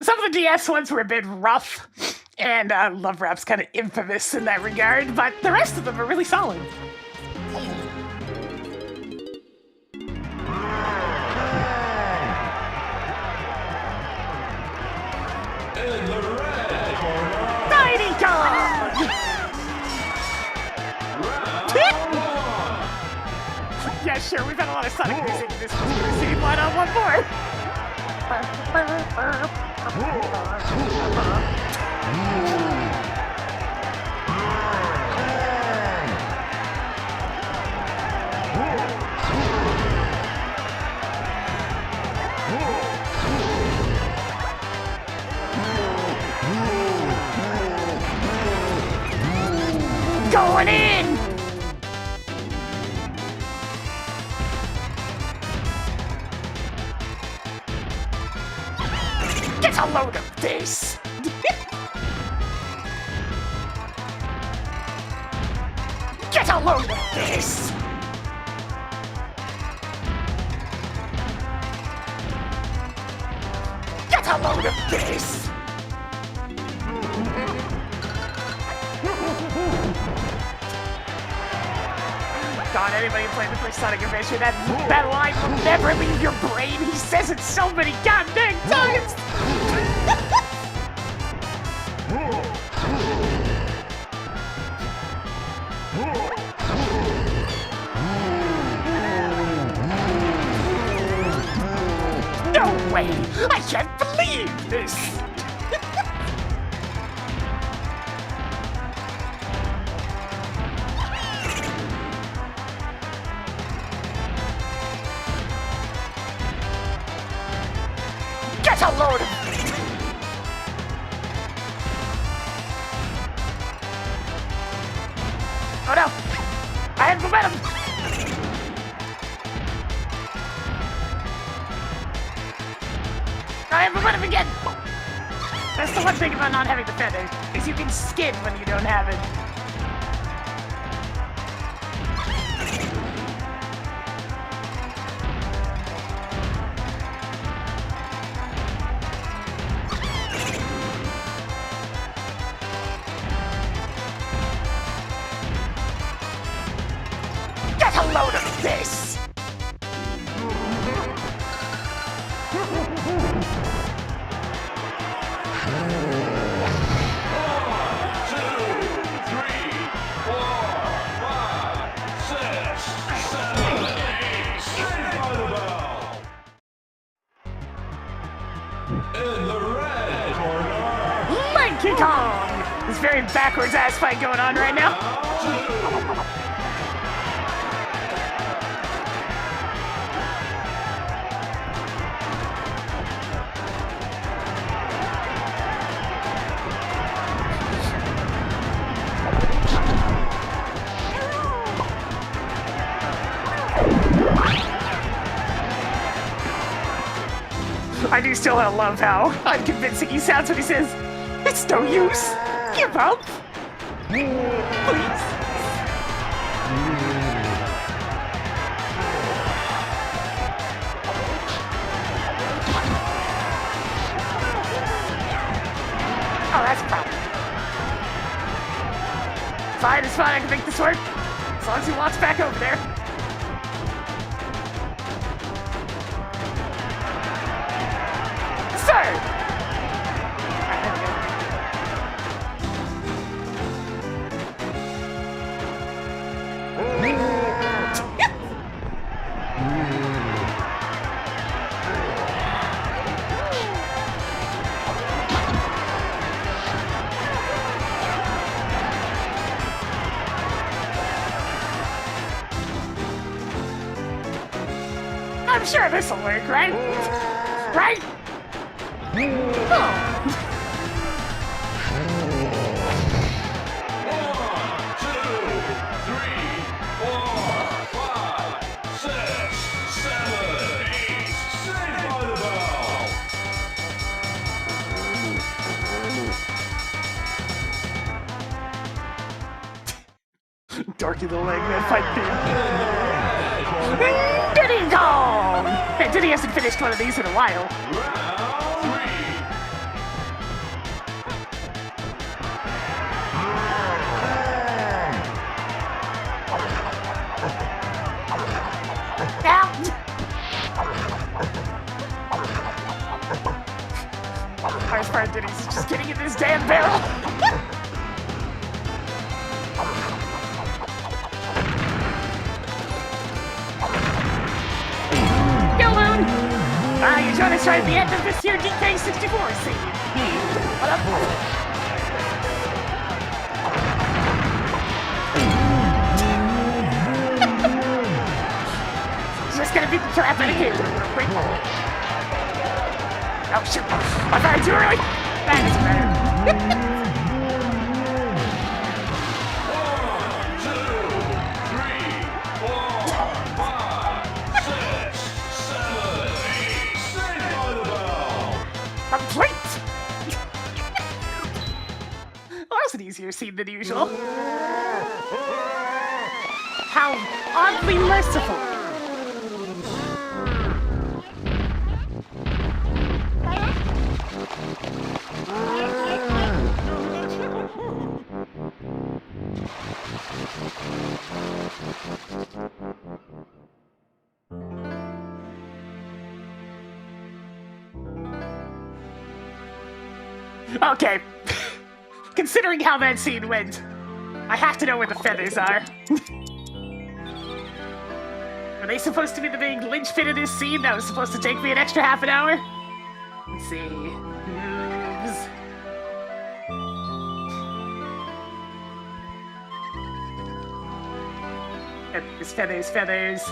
Some of the DS ones were a bit rough, and Love Rap's kind of infamous in that regard, but the rest of them are really solid. Tiny Kong! Yeah, sure, we've had a lot of Sonic music in this scene. Why not one more? Going in! Get a load of this! Get a load of this! Get a load of this! God, anybody playing the first Sonic Adventure, that line will never leave your brain. He says it so many goddamn times! No way! I can't believe this! That's a load of... Oh no! I have momentum! I have momentum again! That's the one thing about not having the feather, is you can skid when you don't have it. Get a load of this! Monkey Kong! This very backwards ass fight going on right now. I do still love how unconvincing he sounds when he says, "It's no use. Give up. Please." Oh, that's a problem. Fine, it's fine. I can make this work. As long as he walks back over there. Sir! I'm sure this'll work, right? Right? Oh. 1, 2, 3, 4, 5, 6, 7, 8. Saved by the bell. Darky the leg, that fight thing. Diddy Kong! Hey, Diddy hasn't finished one of these in a while. Hardest part of Diddy's just getting in this damn barrel. You join us right at the end of this here DK64 scene. What up? Just gonna beat the trap in a game real quick. Oh shoot! I fired too early! That doesn't matter. 1, 2, 3, 4, 5, 6, 7, 8. Complete! Well, that was an easier scene than usual. How oddly merciful. Okay. Considering how that scene went, I have to know where the feathers are. Are they supposed to be the big linchpin of this scene that was supposed to take me an extra half an hour? Let's see. Moves. Feathers, feathers, feathers.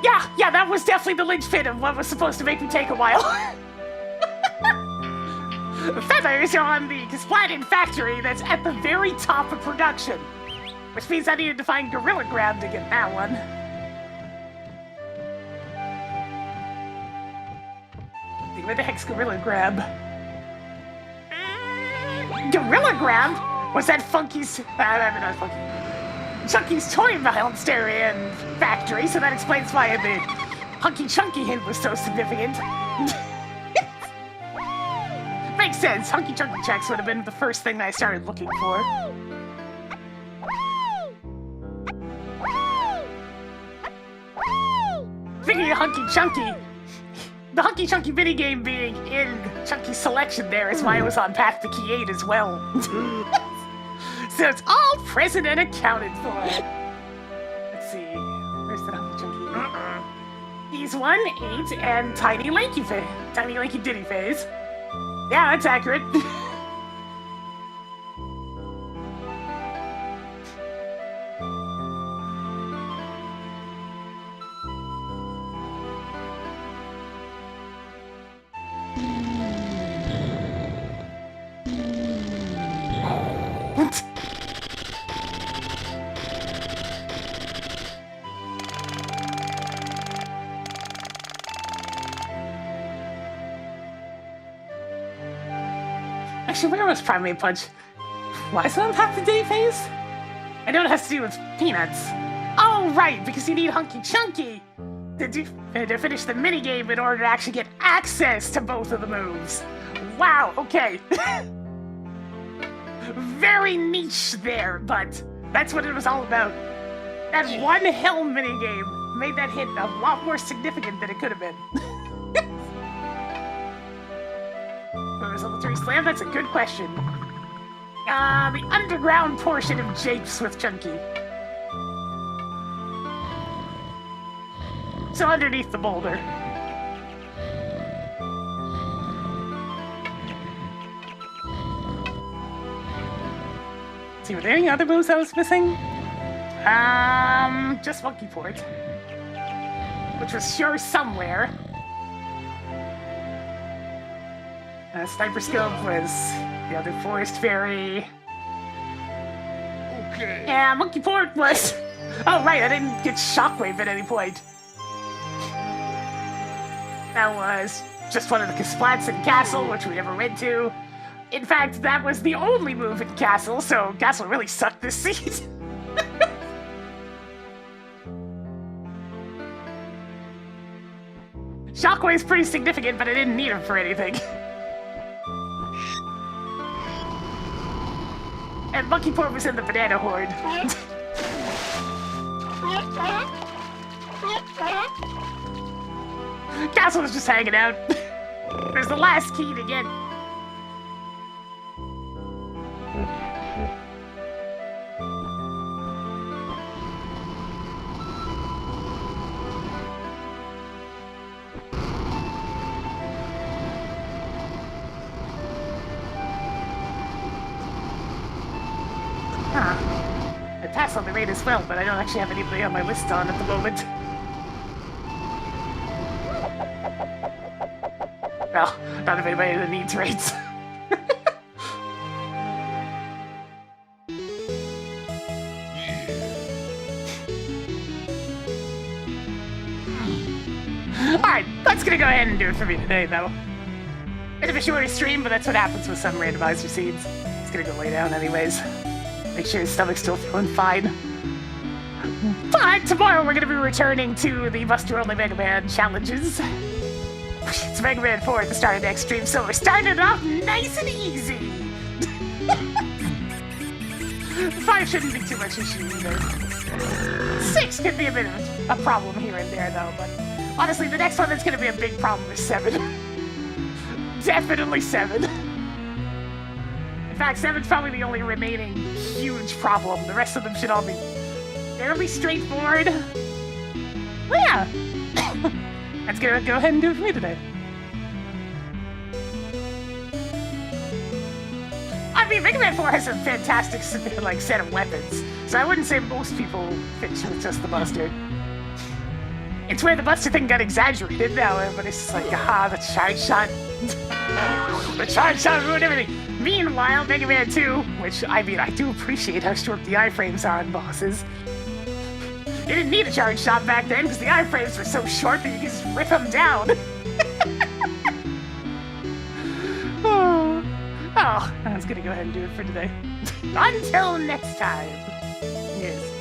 Yeah, that was definitely the linchpin of what was supposed to make me take a while. The feathers are on the Splatin factory that's at the very top of production. Which means I needed to find Gorilla Grab to get that one. Where the heck's Gorilla Grab? Gorilla Grab was that Funky's... not Funky. Chunky's toy monster factory, so that explains why the Hunky Chunky hint was so significant. Makes sense. Hunky Chunky checks would have been the first thing I started looking for. Speaking of Hunky Chunky, the Hunky Chunky minigame being in Chunky's selection there is why it was on Path to Key 8 as well. So it's all present and accounted for. Let's see. Where's the Hunky Chunky? He's 1, 8, and Tiny Lanky Diddy Phase. Yeah, that's accurate. What? Actually, where was Primate Punch? Why is it on Path to Diddy Phase? I know it has to do with peanuts. Oh, right, because you need Hunky Chunky to finish the minigame in order to actually get access to both of the moves. Wow, okay. Very niche there, but that's what it was all about. That one hell minigame made that hit a lot more significant than it could have been. What was level 3 slam? That's a good question. The underground portion of Japes with Chunky. So underneath the boulder. See, were there any other moves I was missing? Just Monkey Port. Which was sure somewhere. Sniper Scope was the other Forest Fairy. Okay. Yeah, Monkey Port was... Oh, right, I didn't get Shockwave at any point. That was just one of the Splats in Castle, which we never went to. In fact, that was the only move in Castle, so Castle really sucked this season. Shockwave's pretty significant, but I didn't need him for anything. And Monkey Port was in the Banana Horde. Castle was just hanging out. There's the last key to get. I passed on the raid as well, but I don't actually have anybody on my list on at the moment. Well, not of anybody that needs raids. Alright, that's gonna go ahead and do it for me today, though. Bit of a shorter stream, but that's what happens with some randomizer seeds. It's gonna go lay down anyways. Make sure his stomach's still feeling fine. But tomorrow we're gonna be returning to the Buster Only Mega Man challenges. It's Mega Man 4 at the start of next stream, so we're starting it off nice and easy. 5 shouldn't be too much issue either. 6 could be a bit of a problem here and there, though, but honestly, the next one that's gonna be a big problem is 7. Definitely 7. In fact, 7's probably the only remaining huge problem. The rest of them should all be fairly straightforward. Well, yeah. That's gonna go ahead and do it for me today. I mean, Mega Man 4 has a fantastic set of weapons, so I wouldn't say most people finish with just the Buster. It's where the Buster thing got exaggerated now. Everybody's just like, the charge shot. The charge shot ruined everything. Meanwhile, Mega Man 2, which, I mean, I do appreciate how short the iframes are on bosses. You didn't need a charge shot back then because the iframes were so short that you could just rip them down. Oh, I was gonna go ahead and do it for today. Until next time. Yes.